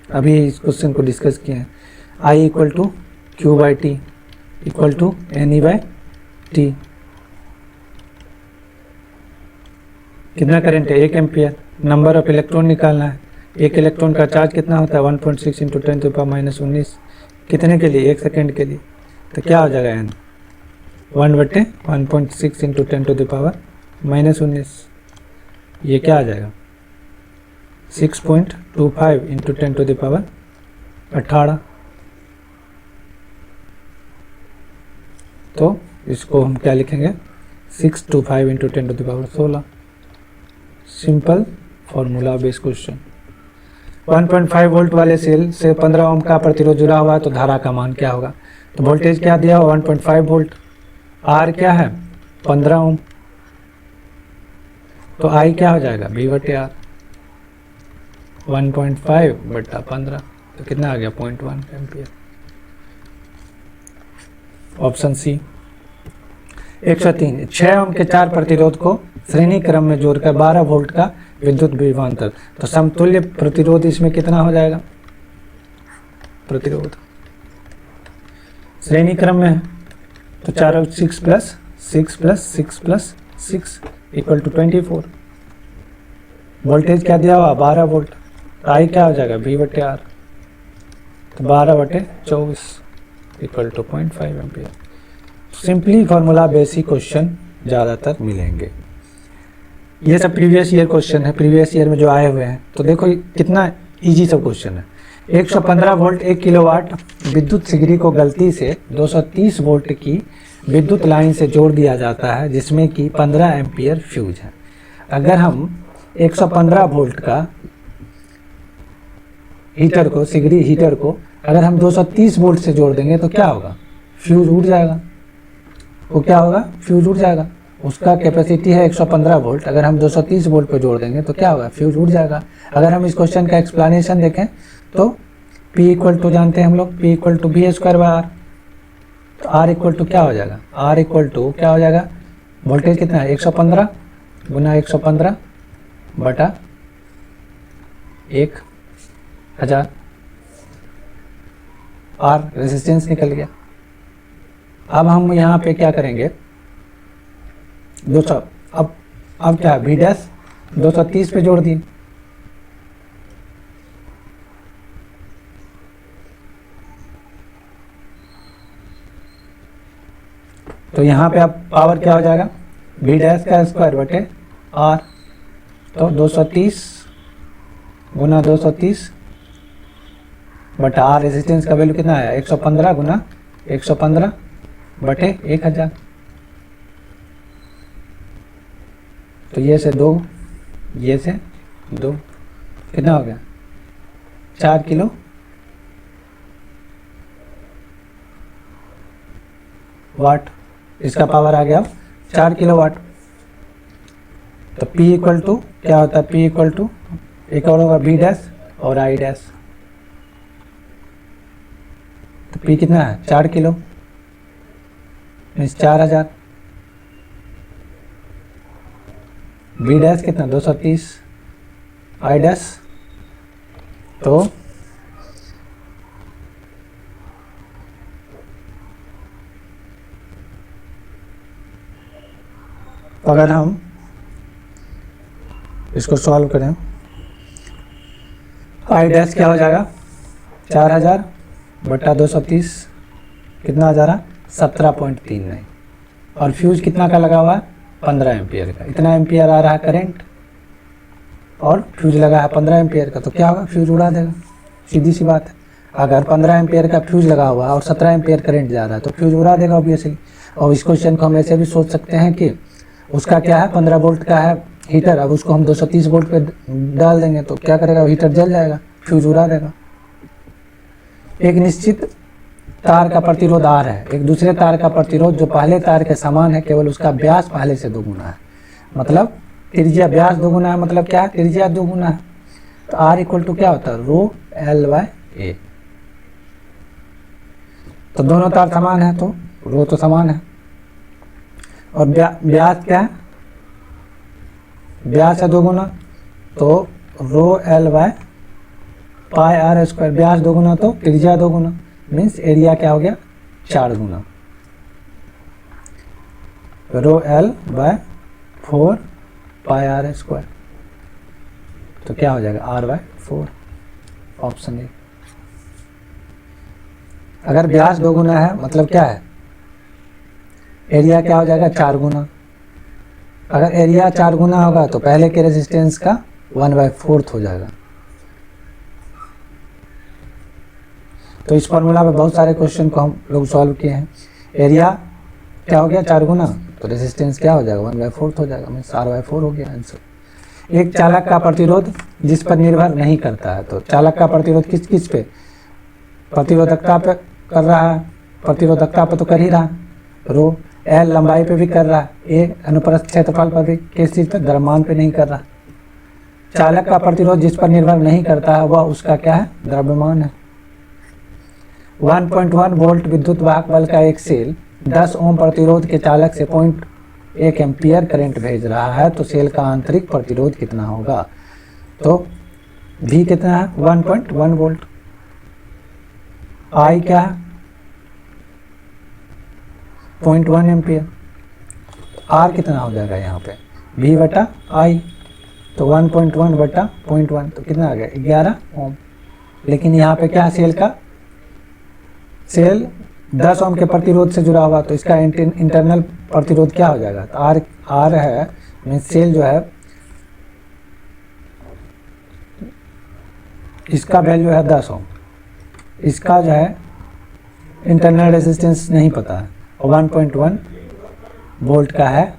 अभी इस क्वेश्चन को डिस्कस किए हैं। I equal to Q by T equal to N E by T. कितना करंट है, 1 एम्पियर। नंबर ऑफ इलेक्ट्रॉन निकालना है। एक इलेक्ट्रॉन का चार्ज कितना होता है, 1.6 इंटू 10 टू पावर -19, कितने के लिए, 1 सेकेंड के लिए। तो क्या हो जाएगा N, 1/1.6 into 10 to the power -19, ये क्या आ जाएगा 6.25 इंटू 10 टू द पावर 18। तो इसको हम क्या लिखेंगे, 625 into 10 to the power 16। Simple formula based question. 1.5 volt वाले सेल से 15 ओम का प्रतिरोध जुड़ा हुआ है, तो धारा का मान क्या होगा। तो वोल्टेज क्या दिया हुआ 1.5 वोल्ट, आर क्या है 15 ओम, तो आई क्या हो जाएगा V/R, 1.5/15, तो कितना आ गया 0.1 एम्पियर। Option C. 103 6 ओम के 4 प्रतिरोध को श्रेणी क्रम में जोड़कर 12 वोल्ट का विद्युत विभवांतर, तो समतुल्य प्रतिरोध इसमें कितना हो जाएगा, प्रतिरोध श्रेणी क्रम में है तो 4 और 6 plus 6 plus 6 plus 6 equal to 24। Voltage क्या दिया हुआ 12 वोल्ट, आई क्या हो जाएगा V/R, तो 12/24 equal to 0.5 ampere. Simply formula basic question ज़्यादातर मिलेंगे। ये सब प्रीवियस ईयर क्वेश्चन है, प्रीवियस ईयर में जो आए हुए हैं। तो देखो कितना इजी सब क्वेश्चन है। 115 वोल्ट 1 किलोवाट विद्युत सिगरी को गलती से 230 वोल्ट की विद्युत लाइन से जोड़ दिया जाता है, जिसमें कि 15 एम्पियर फ्यूज है। अगर हम 115 वोल्ट का हीटर को, सिगरी हीटर को अगर हम 230 वोल्ट से जोड़ देंगे तो क्या होगा, फ्यूज उड़ जाएगा। वो क्या होगा, फ्यूज उड़ जाएगा। उसका कैपेसिटी है 115 वोल्ट, अगर हम 230 वोल्ट पर जोड़ देंगे तो क्या होगा, फ्यूज उड़ जाएगा। अगर हम इस क्वेश्चन का एक्सप्लेनेशन देखें तो P इक्वल टू जानते हैं हम लोग, P इक्वल टू V²/R, तो R इक्वल टू क्या हो जाएगा, R इक्वल टू क्या हो जाएगा, वोल्टेज कितना है 115 गुना 115 बटा 1000, R रेजिस्टेंस निकल गया। अब हम यहाँ पे क्या करेंगे 200, अब क्या V' 230 पे जोड़ दिए, तो यहाँ पे अब पावर क्या हो जाएगा V' का स्क्वायर बटे R, तो 230 गुना 230 बटा R, रेजिस्टेंस का वैल्यू कितना आया 115 गुना 115 बटे 1000, तो ये से 2, ये से 2, कितना हो गया 4 किलो वाट। इसका पावर आ गया 4 किलोवाट। तो P इक्वल टू क्या होता है, P इक्वल टू एक और होगा V' और I', तो P कितना है 4 किलो मीन्स 4000, बी डैश कितना 230, आई डैश तो अगर हम इसको सॉल्व करें, आई डैश क्या हो जाएगा 4000 बटा 230 कितना आ जा रहा 17.39, और फ्यूज कितना का लगा हुआ है 15 एम्पियर का। इतना एम्पियर आ रहा है करंट और फ्यूज लगा है 15 एम्पियर का, तो क्या होगा फ्यूज उड़ा देगा, सीधी सी बात है। अगर 15 एम्पियर का फ्यूज लगा हुआ है और 17 एम्पियर करंट जा रहा है तो फ्यूज उड़ा देगा ऑब्वियसली। और इस क्वेश्चन को हम ऐसे भी सोच सकते हैं कि उसका क्या है 15 वोल्ट का है हीटर, अब उसको हम 230 वोल्ट पे डाल देंगे तो क्या करेगा, हीटर जल जाएगा, फ्यूज उड़ा देगा। एक निश्चित तार का प्रतिरोध R है, एक दूसरे तार का प्रतिरोध जो पहले तार के समान है, केवल उसका व्यास पहले से दोगुना है, मतलब त्रिज्या व्यास दोगुना है, मतलब क्या है त्रिज्या दोगुना है। तो R इक्वल टू क्या होता है रो L बाय A। तो दोनों तार समान है तो रो तो समान है, और व्यास क्या है, व्यास है दोगुना तो rho L by pi R square, व्यास दोगुना तो त्रिज्या दोगुना, मीन्स एरिया क्या हो गया 4 गुना, रो L बाय 4 पाई R स्क्वायर, तो क्या हो जाएगा R बाय 4, ऑप्शन ए। अगर व्यास दोगुना है मतलब क्या है एरिया क्या हो जाएगा 4 गुना। अगर एरिया 4 गुना होगा तो पहले के रेजिस्टेंस का 1/4 हो जाएगा। तो इस फॉर्मूला में बहुत सारे क्वेश्चन को हम लोग सॉल्व किए हैं। एरिया क्या हो गया 4 गुना, तो रेजिस्टेंस क्या हो जाएगा 1/4 हो जाएगा, मीन्स R/4 हो गया आंसर। एक चालक का प्रतिरोध जिस पर निर्भर नहीं करता है, तो चालक का प्रतिरोध किस किस पे, प्रतिरोधकता पे कर रहा है, प्रतिरोधकता पे तो कर ही रहा है, रो L लंबाई पे भी कर रहा है, ए अनुप्रस्थ क्षेत्रफल पर भी, किस चीज पे द्रव्यमान पे नहीं कर रहा। चालक का प्रतिरोध जिस पर निर्भर नहीं करता है वह उसका क्या है द्रव्यमान है। 1.1 वोल्ट विद्युत वाहक बल का एक सेल 10 ओम प्रतिरोध के चालक से 0.1 एम्पियर करंट भेज रहा है, तो सेल का आंतरिक प्रतिरोध कितना होगा। तो V कितना है 1.1 वोल्ट, I क्या है 0.1 एम्पियर, R कितना हो जाएगा यहाँ पे V बटा I, तो 1.1 बटा 0.1 तो कितना आ गया 11 ओम। लेकिन यहाँ पे क्या सेल का, सेल 10 ओम के प्रतिरोध से जुड़ा हुआ, तो इसका इंटरनल प्रतिरोध क्या हो जाएगा, तो R है, मीन सेल जो है इसका वैल्यू है 10 ओम, इसका जो है इंटरनल रेजिस्टेंस नहीं पता है, और 1.1 वोल्ट का है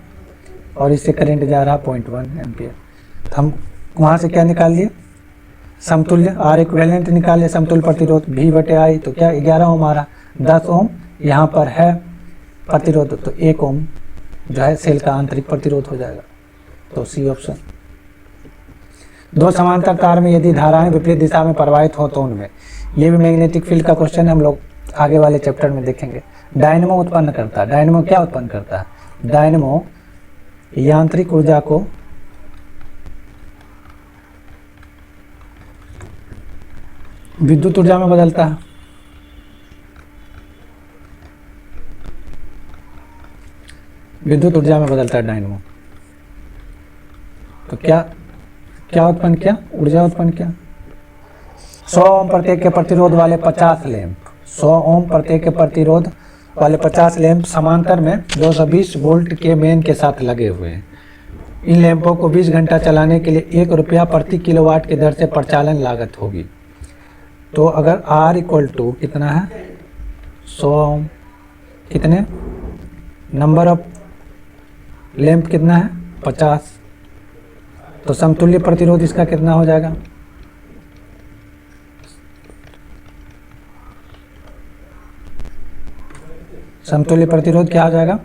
और इससे करंट जा रहा 0.1 एम्पियर। तो हम वहाँ से क्या निकाल लिए समतुल्य, R इक्विवेलेंट निकाल लिया, समतुल्य प्रतिरोध V बटे I, तो क्या 11 ओम आ रहा, 10 ओम यहाँ पर है प्रतिरोध, तो 1 ओम जो है सेल का आंतरिक प्रतिरोध हो जाएगा, तो C ऑप्शन। दो समांतर तार में यदि धाराएं विपरीत दिशा में प्रवाहित हो तो उनमें, ये भी मैग्नेटिक फील्ड का क्वेश्चन हम लोग आगे वाले चैप्टर में देखेंगे। डायनमो उत्पन्न करता है, डायनमो क्या उत्पन्न करता है, डायनमो यांत्रिक ऊर्जा को विद्युत ऊर्जा में बदलता है। विद्युत ऊर्जा में बदलता है डायनमो। तो क्या क्या उत्पन्न किया, ऊर्जा उत्पन्न किया। 100 ओम प्रत्येक के प्रतिरोध वाले 50 लैंप, 100 ओम प्रत्येक के प्रतिरोध वाले 50 लैंप समांतर में 220 वोल्ट के मेन के साथ लगे हुए हैं। इन लैंपों को 20 घंटा चलाने के लिए 1 रुपया प्रति किलोवाट की दर से प्रचालन लागत होगी। तो अगर R इक्वल टू कितना है 100 ओम, कितने नंबर ऑफ लैंप कितना है 50, तो समतुल्य प्रतिरोध इसका कितना हो जाएगा, समतुल्य प्रतिरोध क्या हो जाएगा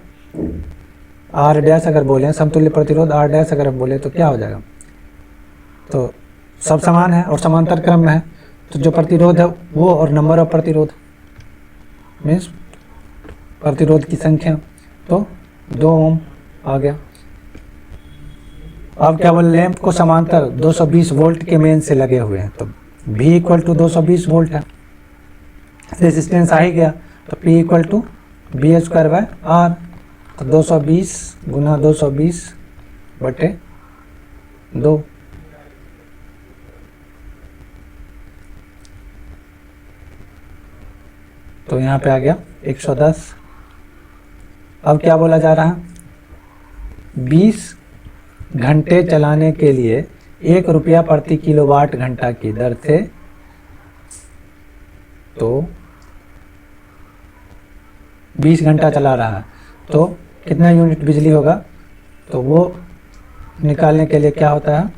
R डैश, अगर बोले समतुल्य प्रतिरोध R डैश अगर हम बोले तो क्या हो जाएगा, तो सब समान है और समांतर क्रम में है, तो जो प्रतिरोध है वो और नंबर ऑफ प्रतिरोध मीन्स प्रतिरोध की संख्या, तो 2 ओम आ गया। अब क्या बोल, लैंप को समांतर 220 वोल्ट के मेन से लगे हुए हैं, तो V इक्वल टू 220 वोल्ट है, रेजिस्टेंस आ ही गया, तो P equal to B square by R, तो 220 गुना 220 बटे 2, तो यहाँ पे आ गया 110। अब क्या बोला जा रहा है, 20 घंटे चलाने के लिए 1 रुपया प्रति किलोवाट घंटा की दर से, तो 20 घंटा चला रहा है तो कितना यूनिट बिजली होगा, तो वो निकालने के लिए क्या होता है,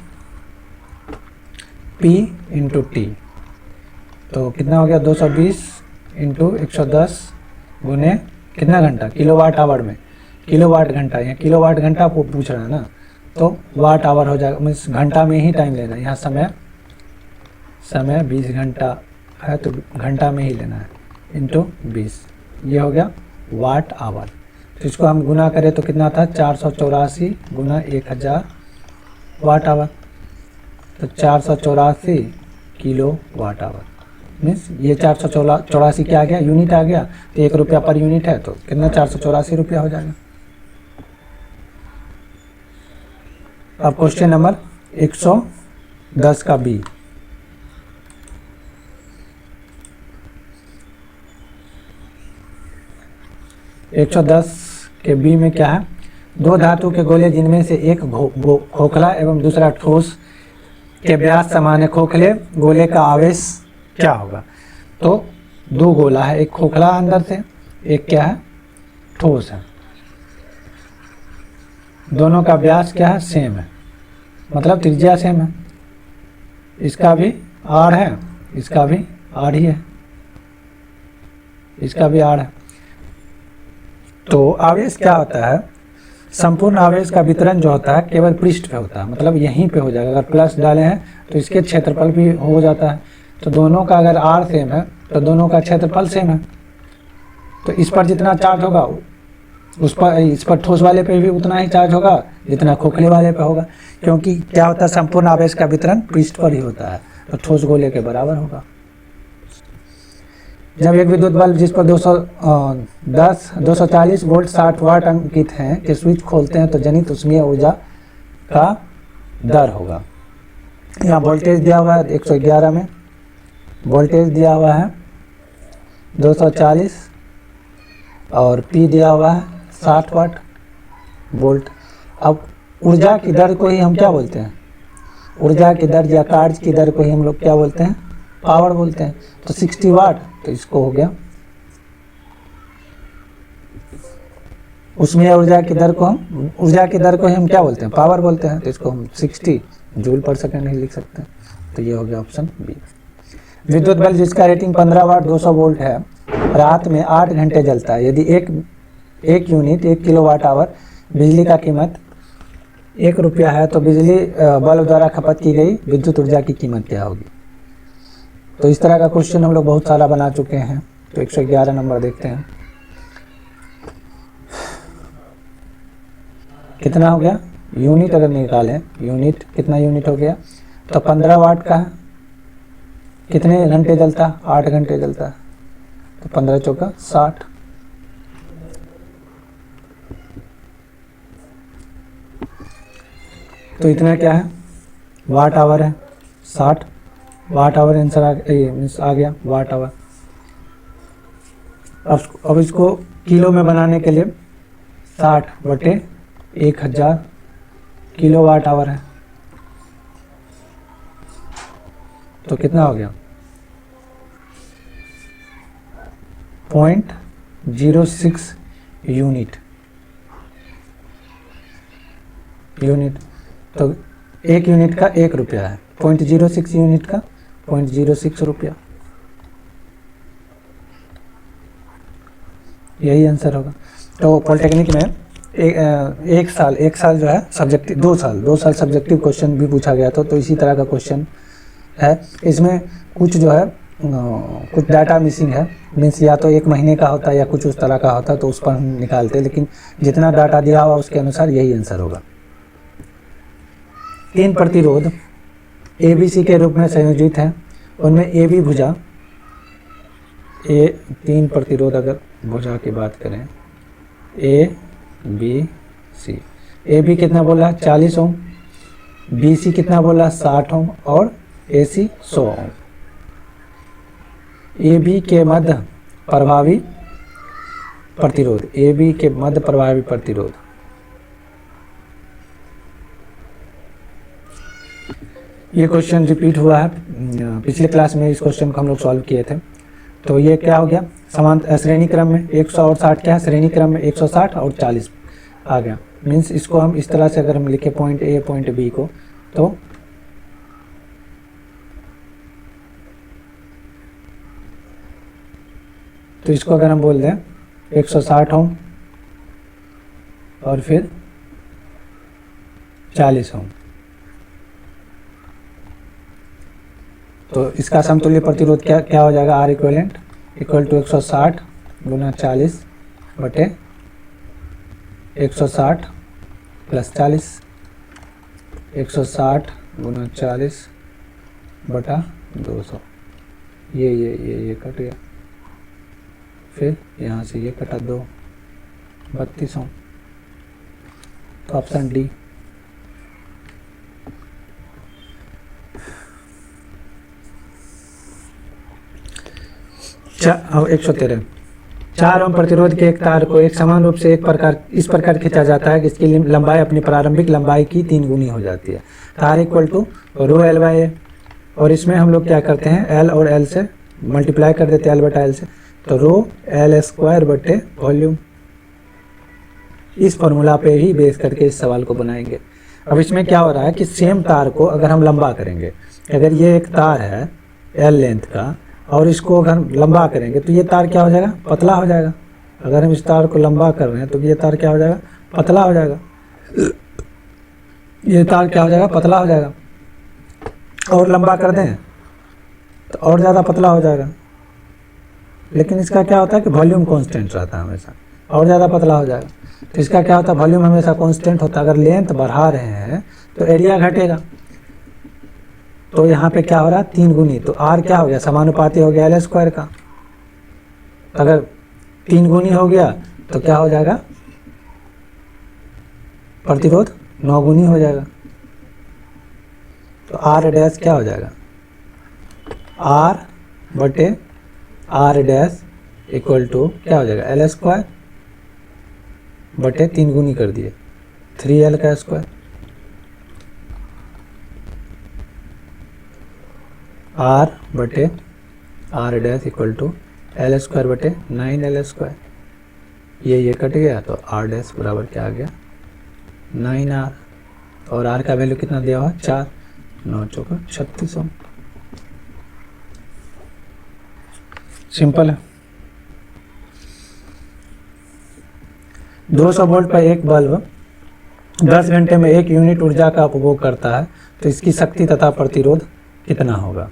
P इंटू टी, तो कितना हो गया 220 इंटू 110 गुने कितना घंटा, किलोवाट आवर में, किलोवाट घंटा, यहाँ किलोवाट घंटा को पूछ रहा है ना, तो वाट आवर हो जाएगा, मीन्स घंटा में ही टाइम लेना है, यहाँ समय 20 घंटा है तो घंटा में ही लेना है, इंटू 20, ये हो गया वाट आवर। तो इसको हम गुना करें तो कितना था, 484 गुना 1000 वाट आवर, तो 484 किलो वाट आवर, मीन्स ये 484 क्या आ गया, यूनिट आ गया, तो 1 रुपया पर यूनिट है, तो कितना 484 रुपया हो जाएगा। अब क्वेश्चन नंबर 110 का बी, एक 110 के बी में क्या है, दो धातु के गोले जिनमें से एक खोखला एवं दूसरा ठोस के व्यास समान है, खोखले गोले का आवेश क्या होगा, तो दो गोला है, एक खोखला अंदर से, एक क्या है ठोस है, दोनों का व्यास क्या है सेम है, मतलब त्रिज्या सेम है, इसका भी आर है, इसका भी आर ही है, इसका भी आर है। तो आवेश क्या होता है, संपूर्ण आवेश का वितरण जो होता है केवल पृष्ठ पे होता है, मतलब यहीं पे हो जाएगा, अगर प्लस डाले हैं तो इसके क्षेत्रफल भी हो जाता है, तो दोनों का अगर आर सेम है तो दोनों का क्षेत्रफल सेम है, तो इस पर जितना चार्ज होगा उस पर, इस पर ठोस वाले पे भी उतना ही चार्ज होगा जितना खोखले वाले पे होगा, क्योंकि क्या होता है संपूर्ण आवेश का वितरण पृष्ठ पर ही होता है, तो ठोस गोले के बराबर होगा। जब एक विद्युत बल्ब जिस पर 240 वोल्ट 60 वाट अंकित हैं के स्विच खोलते हैं तो जनित ऊष्मीय ऊर्जा का दर होगा, यहाँ वोल्टेज दिया हुआ है 111 में, वोल्टेज दिया हुआ है 240 और P दिया हुआ है 60 वाट वोल्ट। अब ऊर्जा की दर को ही हम क्या बोलते हैं, ऊर्जा की दर या कार्य की दर को ही हम लोग क्या बोलते हैं, पावर बोलते हैं, तो 60 वाट, तो इसको हो गया उसमें ऊर्जा की दर को ही हम क्या बोलते हैं, पावर बोलते हैं, तो इसको हम 60 जूल पर सेकंड ही लिख सकते हैं, तो ये हो गया ऑप्शन बी। विद्युत बल्ब जिसका रेटिंग 15 वाट 200 वोल्ट है रात में 8 घंटे जलता है, यदि एक यूनिट 1 किलोवाट आवर बिजली का कीमत 1 रुपया है तो बिजली बल्ब द्वारा खपत की गई विद्युत ऊर्जा की कीमत क्या होगी। तो इस तरह का क्वेश्चन हम लोग बहुत सारा बना चुके हैं, तो 111 नंबर देखते हैं कितना हो गया, यूनिट अगर निकालें, यूनिट कितना यूनिट हो गया, तो 15 वाट का कितने घंटे जलता, 8 घंटे जलता, तो 15 चौका 60, तो इतना क्या है वाट आवर है, 60 वाट आवर आंसर आ गया वाट आवर। अब इसको किलो में बनाने के लिए 60 बटे 1000 किलो वाट आवर है, तो कितना हो गया 0.06 यूनिट, तो एक यूनिट का 1 रुपया है, 0.06 यूनिट का 0.06 रुपया, यही आंसर होगा। तो पॉलिटेक्निक में एक साल जो है सब्जेक्टिव, 2 साल सब्जेक्टिव क्वेश्चन भी पूछा गया था, तो इसी तरह का क्वेश्चन है। इसमें कुछ जो है कुछ डाटा मिसिंग है, मीन्स या तो 1 महीने का होता है या कुछ उस तरह का होता है, तो उस पर हम निकालते हैं, लेकिन जितना डाटा दिया हुआ उसके अनुसार यही आंसर होगा। तीन प्रतिरोध ABC के रूप में संयोजित हैं, उनमें AB भुजा तीन प्रतिरोध अगर भुजा की बात करें ABC, AB कितना बोला 40 ओम, BC कितना बोला 60 ओम और AC 100 ओम। AB के मध्य प्रभावी प्रतिरोध, AB के मध्य प्रभावी प्रतिरोध, ये क्वेश्चन रिपीट हुआ है, पिछले क्लास में इस क्वेश्चन को हम लोग सॉल्व किए थे। तो ये क्या हो गया, समान श्रेणी क्रम में 100 और 60 क्या है, श्रेणी क्रम में 160 और 40 आ गया। मीन्स इसको हम इस तरह से अगर हम लिखे पॉइंट ए पॉइंट बी को, तो इसको अगर हम बोल दें 160 ओम और फिर 40 ओम, तो इसका समतुल्य प्रतिरोध क्या हो जाएगा, R इक्विवेलेंट इक्वल टू 160 गुना 40 बटे 160 प्लस 40, 160 गुना 40 बटा 200, ये कट गया, फिर यहाँ से ये कटा 2, 32 ओम। तो ऑप्शन डी। अब 113, 4 ओम प्रतिरोध के एक तार को एक समान रूप से इस प्रकार खींचा जाता है कि इसकी लंबाई अपनी प्रारंभिक लंबाई की 3 गुनी हो जाती है। तार equal to rho L by A, और इसमें हम लोग क्या करते हैं, एल और एल से मल्टीप्लाई कर देते हैं, एल बटा एल से, तो रो एल स्क्वायर बटे वॉल्यूम। इस फॉर्मूला पे ही बेस करके इस सवाल को बनाएंगे। अब इसमें क्या हो रहा है कि सेम तार को अगर हम लंबा करेंगे, अगर ये एक तार है एल लेंथ का और इसको अगर हम लंबा करेंगे तो ये तार क्या हो जाएगा, पतला हो जाएगा। अगर हम इस तार को लंबा कर रहे हैं तो ये तार क्या हो जाएगा, पतला हो जाएगा। ये तार क्या हो जाएगा, पतला हो जाएगा। और लंबा कर दें तो और ज़्यादा पतला हो जाएगा। लेकिन इसका क्या होता है कि वॉल्यूम कांस्टेंट रहता है हमेशा, और ज़्यादा पतला हो जाएगा। तो इसका क्या होता है, वॉल्यूम हमेशा कांस्टेंट होता है। अगर लेंथ बढ़ा रहे हैं तो एरिया घटेगा। तो यहाँ पे क्या हो रहा है, 3 गुनी, तो R क्या हो गया, समानुपाती हो गया एल स्क्वायर का। अगर 3 गुनी हो गया तो क्या हो जाएगा, प्रतिरोध 9 गुनी हो जाएगा। तो R डैश क्या हो जाएगा, R बटे R डैश इक्वल टू क्या हो जाएगा, एल स्क्वायर बटे 3 गुनी कर दिए 3L का स्क्वायर, R बटे R dash equal to L square बटे 9L स्क्वायर। ये कट गया तो R डैश बराबर क्या आ गया, 9R, और R का वैल्यू कितना दिया हुआ, 4, 9 चौका 36 ओम। सिंपल है। 200 वोल्ट पर एक बल्ब 10 घंटे में 1 यूनिट ऊर्जा का उपभोग करता है, तो इसकी शक्ति तथा प्रतिरोध कितना होगा।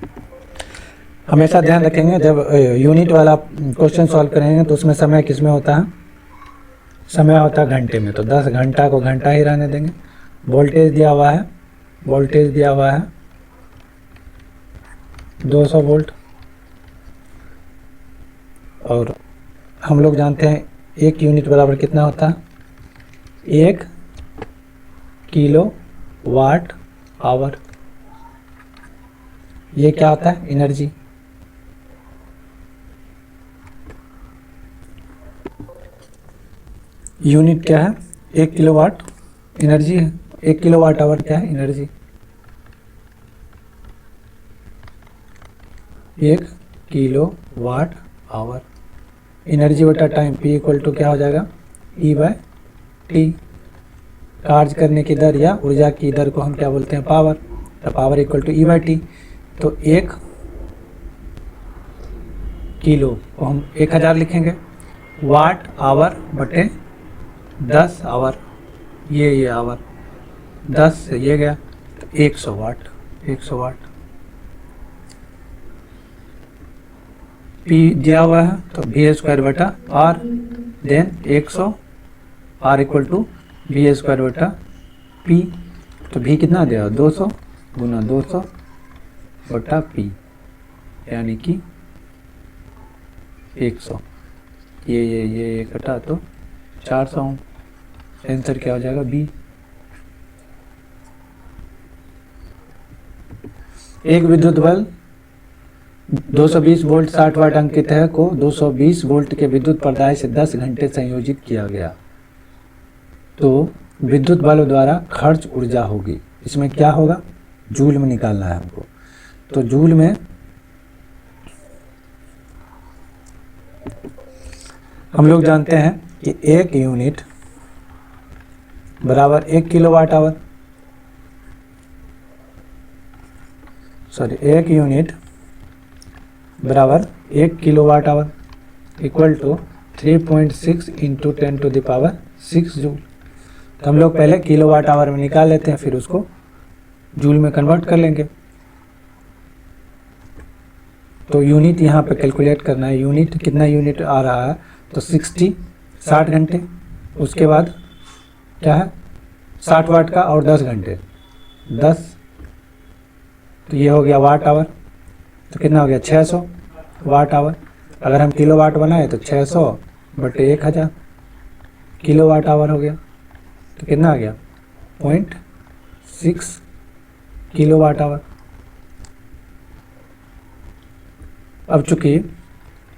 हमेशा ध्यान रखेंगे जब यूनिट वाला क्वेश्चन सॉल्व करेंगे तो उसमें समय किस में होता है, समय होता है घंटे में। तो 10 घंटा को घंटा ही रहने देंगे। वोल्टेज दिया हुआ है, वोल्टेज दिया हुआ है 200 वोल्ट, और हम लोग जानते हैं 1 यूनिट बराबर कितना होता है, 1 किलो वाट आवर। ये क्या होता है, एनर्जी। यूनिट क्या है, 1 किलोवाट एनर्जी है। 1 किलोवाट आवर क्या है, एनर्जी। 1 किलोवाट आवर एनर्जी बटा टाइम, P इक्वल टू क्या हो जाएगा, E/T। कार्य करने की दर या ऊर्जा की दर को हम क्या बोलते हैं, पावर। तो पावर इक्वल टू E/T। तो 1 किलो को हम 1000 लिखेंगे, वाट आवर बटे 10 आवर, ये आवर 10 से ये गया तो 100 वाट, 100 वाट। P दिया हुआ है तो V स्क्वायर बटा R, then 100, R equal to V square बटा P। तो भी कितना दिया 200 गुना 200 बटा पी यानी कि 100। ये कटा तो 400। आंसर क्या हो जाएगा बी। एक विद्युत बल 220 वोल्ट 60 वाट अंकित है को 220 वोल्ट के विद्युत प्रदाय से 10 घंटे संयोजित किया गया तो विद्युत बल द्वारा खर्च ऊर्जा होगी। इसमें क्या होगा, जूल में निकालना है हमको। तो जूल में हम लोग जानते हैं कि 1 यूनिट बराबर 1 किलोवाट आवर, सॉरी 1 यूनिट बराबर 1 kilowatt hour equal to 3.6 into 10⁻⁶ joule. तो हम लोग पहले किलोवाट आवर में निकाल लेते हैं, फिर उसको जूल में कन्वर्ट कर लेंगे। तो यूनिट यहाँ पे कैलकुलेट करना है। यूनिट कितना यूनिट आ रहा है, तो 60 घंटे। उसके बाद क्या है 60 वाट का और 10 घंटे 10, तो ये हो गया वाट आवर। तो कितना हो गया 600 वाट आवर। अगर हम किलो वाट बनाए तो 600 बटे 1000 किलो वाट आवर हो गया। तो कितना आ गया 0.6 किलो वाट आवर। अब चूंकि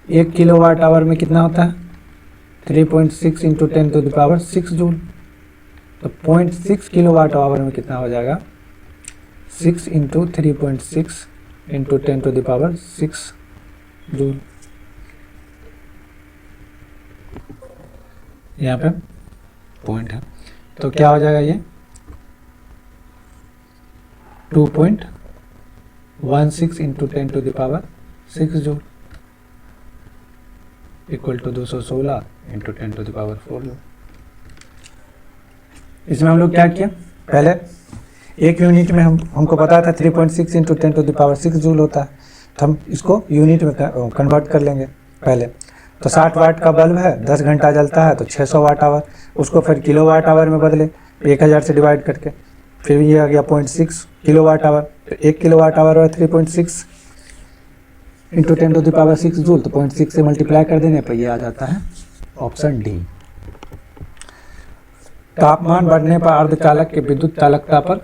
1 किलो वाट आवर में कितना होता है 3.6 इंटू 10⁻⁶ जूल। तो 0.6 किलो वाट आवर में कितना हो जाएगा 6 इंटू 3.6 इंटू 10⁻⁶ जूल। यहाँ पे पॉइंट है, तो क्या हो जाएगा ये 2.16 into 10⁻⁶ joule equal to 216 into 10⁻⁴ joule. इसमें हम लोग क्या किया, पहले 1 यूनिट में हमको पता था 3.6 इंटू 10⁻⁶ जूल होता है। तो हम इसको यूनिट में कन्वर्ट कर लेंगे पहले। तो 60 वाट का बल्ब है, 10 घंटा जलता है, तो 600 वाट आवर। उसको फिर किलो वाट आवर में बदले 1000 से डिवाइड करके, फिर ये आ गया 0.6 किलो वाट आवर। तो 1 किलो वाट आवर है 3.6 इंटू 10⁻⁶ जूल। तो 0.6 से मल्टीप्लाई कर देने पर ये आ जाता है ऑप्शन डी। तापमान बढ़ने पर अर्धचालक के विद्युत चालकता पर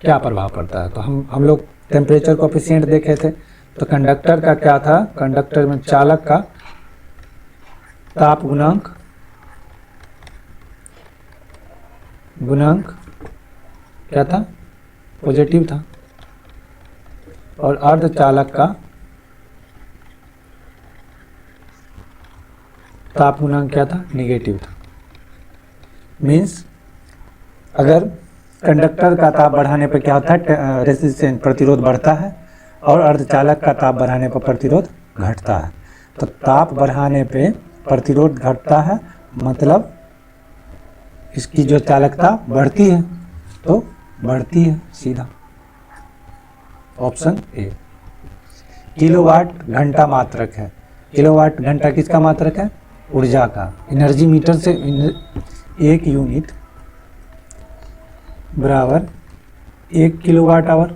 क्या प्रभाव पड़ता है। तो हम लोग टेम्परेचर कोएफिशिएंट देखे थे। तो कंडक्टर का क्या था, कंडक्टर में चालक का ताप गुणांक क्या था, पॉजिटिव था, और अर्धचालक का ताप गुणांक क्या था, नेगेटिव था। मीन्स अगर कंडक्टर का ताप बढ़ाने पर क्या होता है, रेजिस्टेंस प्रतिरोध बढ़ता है, और अर्धचालक का ताप बढ़ाने पर प्रतिरोध घटता है। तो ताप बढ़ाने पे प्रतिरोध घटता है, मतलब इसकी जो चालकता बढ़ती है, तो बढ़ती है सीधा, ऑप्शन ए। किलोवाट घंटा मात्रक है। किलोवाट घंटा किसका मात्रक है, ऊर्जा का। एनर्जी मीटर से 1 यूनिट बराबर 1 kilowatt hour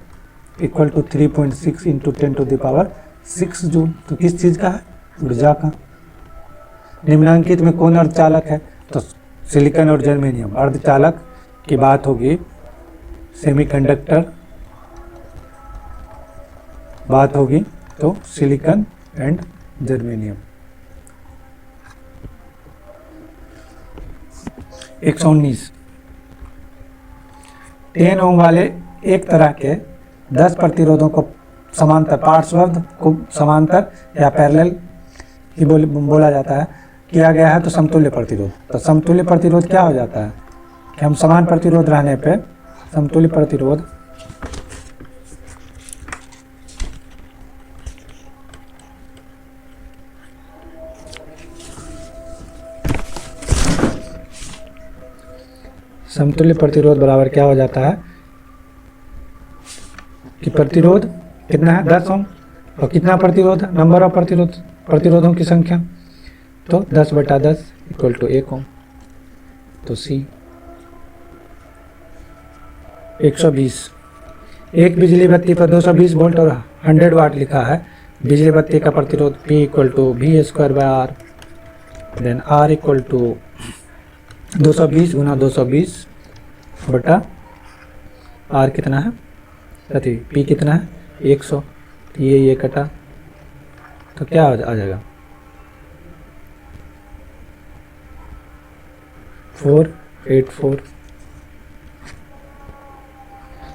equal to 3.6 into 10⁻⁶ joule. तो किस चीज़ का है, ऊर्जा का। निम्नांकित में कौन अर्धचालक है, तो सिलिकॉन और जर्मेनियम। अर्धचालक की बात होगी, सेमीकंडक्टर बात होगी, तो सिलिकॉन एंड जर्मेनियम। 119 10 ओम वाले एक तरह के 10 प्रतिरोधों को समांतर, पार्श्वबद्ध को समांतर या पैरेलल ही बोला जाता है, किया गया है तो समतुल्य प्रतिरोध। तो समतुल्य प्रतिरोध क्या हो जाता है कि हम समान प्रतिरोध रहने पे समतुल्य प्रतिरोध बराबर क्या हो जाता है कि प्रतिरोध कितना है 10 ओम, और कितना प्रतिरोध है, नंबर ऑफ प्रतिरोधों की संख्या, तो 10/10 इक्वल टू 1 ओम। तो सी 120। एक बिजली बत्ती पर 220 वोल्ट और 100 वाट लिखा है। बिजली बत्ती का प्रतिरोध P equal to V² R, then R equal to 220 गुना 220 बटा R कितना है, अति P कितना है 100, तो ये कटा तो क्या आ जाएगा 484।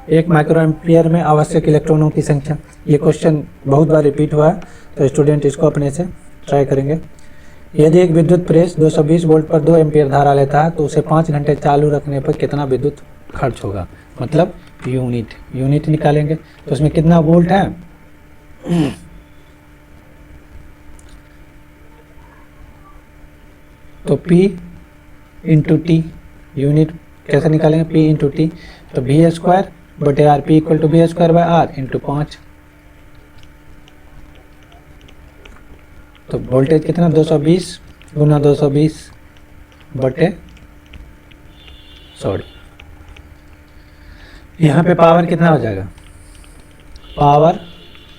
एक माइक्रो एम्पियर में आवश्यक इलेक्ट्रॉनों की संख्या। ये क्वेश्चन बहुत बार रिपीट हुआ है, तो स्टूडेंट इसको अपने से ट्राई करेंगे। यदि एक विद्युत प्रेस 220 वोल्ट पर 2 एम्पियर धारा लेता है तो उसे 5 घंटे चालू रखने पर कितना विद्युत खर्च होगा, मतलब यूनिट निकालेंगे। तो उसमें कितना वोल्ट है, तो P इंटू टी, यूनिट कैसे निकालेंगे P इंटू टी, तो V² बटे R, P equal to V² R into 5। तो वोल्टेज कितना 220 गुना 220 बटे यहाँ पे पावर कितना हो जाएगा, पावर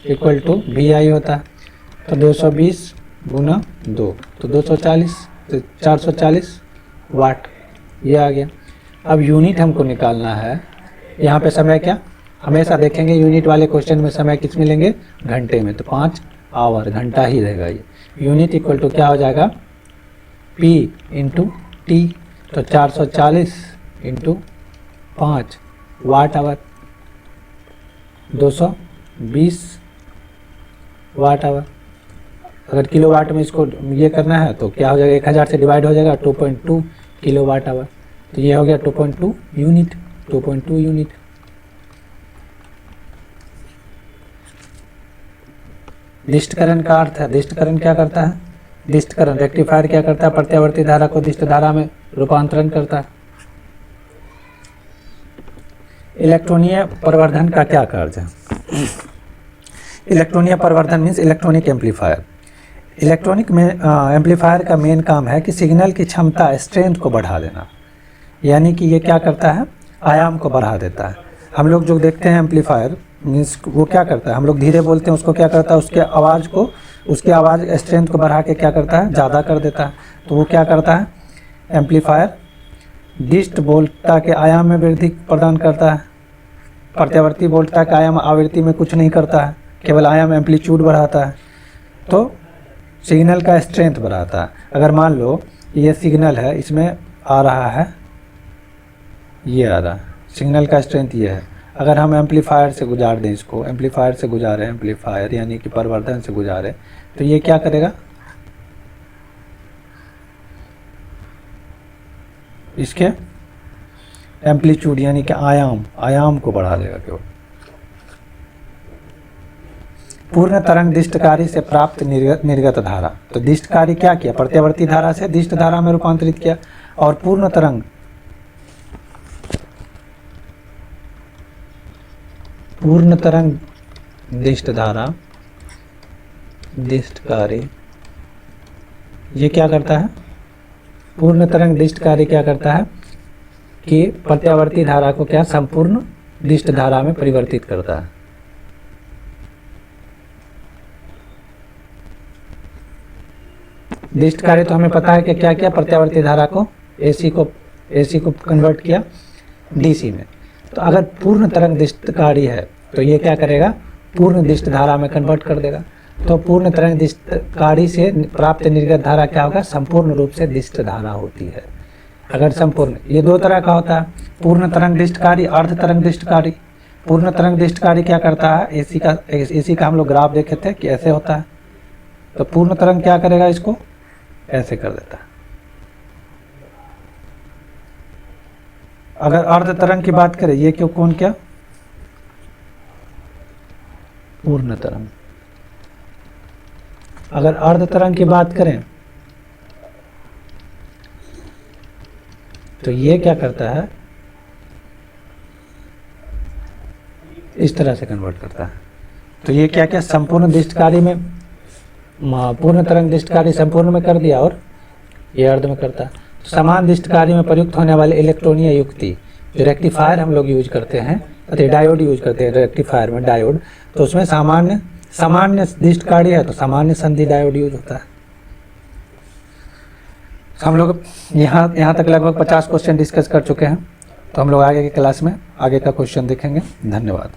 इक्वल टू VI होता है, तो 220 गुना 2 तो 240, तो 440 वाट ये आ गया। अब यूनिट हमको निकालना है। यहाँ पे समय क्या, हमेशा देखेंगे यूनिट वाले क्वेश्चन में समय किस में लेंगे, घंटे में, तो 5 आवर घंटा ही रहेगा ये। यूनिट इक्वल टू क्या हो जाएगा P इंटू टी, तो 440 into 5 watt hour, 220 watt hour. अगर किलो वाट में इसको ये करना है तो क्या हो जाएगा, 1000 से डिवाइड हो जाएगा 2.2 किलो वाट आवर, तो ये हो गया 2.2 यूनिट, 2.2 यूनिट। दिष्टकरण का अर्थ है, दिष्टकरण क्या करता है, दिष्टकरण रेक्टिफायर क्या करता है, प्रत्यावर्ती धारा को दिष्ट धारा में रूपांतरण करता है। इलेक्ट्रॉनीय परिवर्धन का क्या कार्य है, इलेक्ट्रॉनीय परिवर्धन मीन्स इलेक्ट्रॉनिक एम्पलीफायर। इलेक्ट्रॉनिक में एम्पलीफायर का मेन काम है कि सिग्नल की क्षमता स्ट्रेंथ को बढ़ा देना, यानी कि ये क्या करता है, आयाम को बढ़ा देता है। हम लोग जो देखते हैं एम्पलीफायर मीन्स वो क्या करता है, हम लोग धीरे बोलते हैं उसको क्या करता है, उसके आवाज़ स्ट्रेंथ को बढ़ा के क्या करता है, ज़्यादा कर देता है। तो वो क्या करता है एम्पलीफायर, डिस्ट वोल्टता के आयाम में वृद्धि प्रदान करता है, प्रत्यावर्ती वोल्टता के आयाम आवृत्ति में कुछ नहीं करता है, केवल आयाम एम्पलीट्यूड बढ़ाता है, तो सिग्नल का स्ट्रेंथ बढ़ाता है। अगर मान लो ये सिग्नल है, इसमें आ रहा है, ये आ रहा है, सिग्नल का स्ट्रेंथ ये है। अगर हम एम्पलीफायर से गुजार दें इसको, एम्पलीफायर से गुजारे, एम्पलीफायर यानी कि परिवर्धन से गुजारे, तो ये क्या करेगा, इसके एम्पलीट्यूड यानी कि आयाम को बढ़ा देगा केवल। पूर्ण तरंग दिष्टकारी से प्राप्त निर्गत धारा, तो दिष्टकारी क्या किया, प्रत्यावर्ती धारा से दिष्ट धारा में रूपांतरित किया, और पूर्ण तरंग दिष्ट धारा दिष्टकारी ये क्या करता है, पूर्ण तरंग दिष्टकारी क्या करता है कि प्रत्यावर्ती धारा को क्या संपूर्ण दिष्ट धारा में परिवर्तित करता है। दिष्टकारी तो हमें पता है कि क्या किया, प्रत्यावर्ती धारा को एसी को कन्वर्ट किया डीसी में। तो अगर पूर्ण तरंग दिष्टकारी है तो ये क्या करेगा, पूर्ण दिष्ट धारा में कन्वर्ट कर देगा। तो पूर्ण तरंग दिष्टकारी से प्राप्त निर्गत धारा क्या होगा, संपूर्ण रूप से दिष्ट धारा होती है। अगर संपूर्ण, ये दो तरह का होता है, पूर्ण तरंग दिष्टकारी, अर्ध तरंग दिष्टकारी। पूर्ण तरंग दिष्टकारी क्या करता है, एसी का हम लोग ग्राफ देखे थे कि ऐसे होता है, तो पूर्ण तरंग क्या करेगा, इसको ऐसे कर देता है। अगर अर्ध तरंग की बात करें, ये क्यों कौन क्या, पूर्ण तरंग। अगर अर्ध तरंग की बात करें तो ये क्या करता है, इस तरह से कन्वर्ट करता है। तो ये क्या क्या संपूर्ण दिष्टकारी में, पूर्ण तरंग दिष्टकारी संपूर्ण में कर दिया और ये अर्ध में करता है। तो समान दिष्टकारी में प्रयुक्त होने वाले इलेक्ट्रॉनीय युक्ति, जो रेक्टिफायर हम लोग यूज करते हैं, अरे डायोड यूज करते हैं रेक्टिफायर में, डायोड, तो उसमें सामान्य दिष्टकारी है तो सामान्य संधि डायोड यूज होता है। हम लोग यहाँ तक लगभग 50 क्वेश्चन डिस्कस कर चुके हैं, तो हम लोग आगे की क्लास में आगे का क्वेश्चन देखेंगे। धन्यवाद।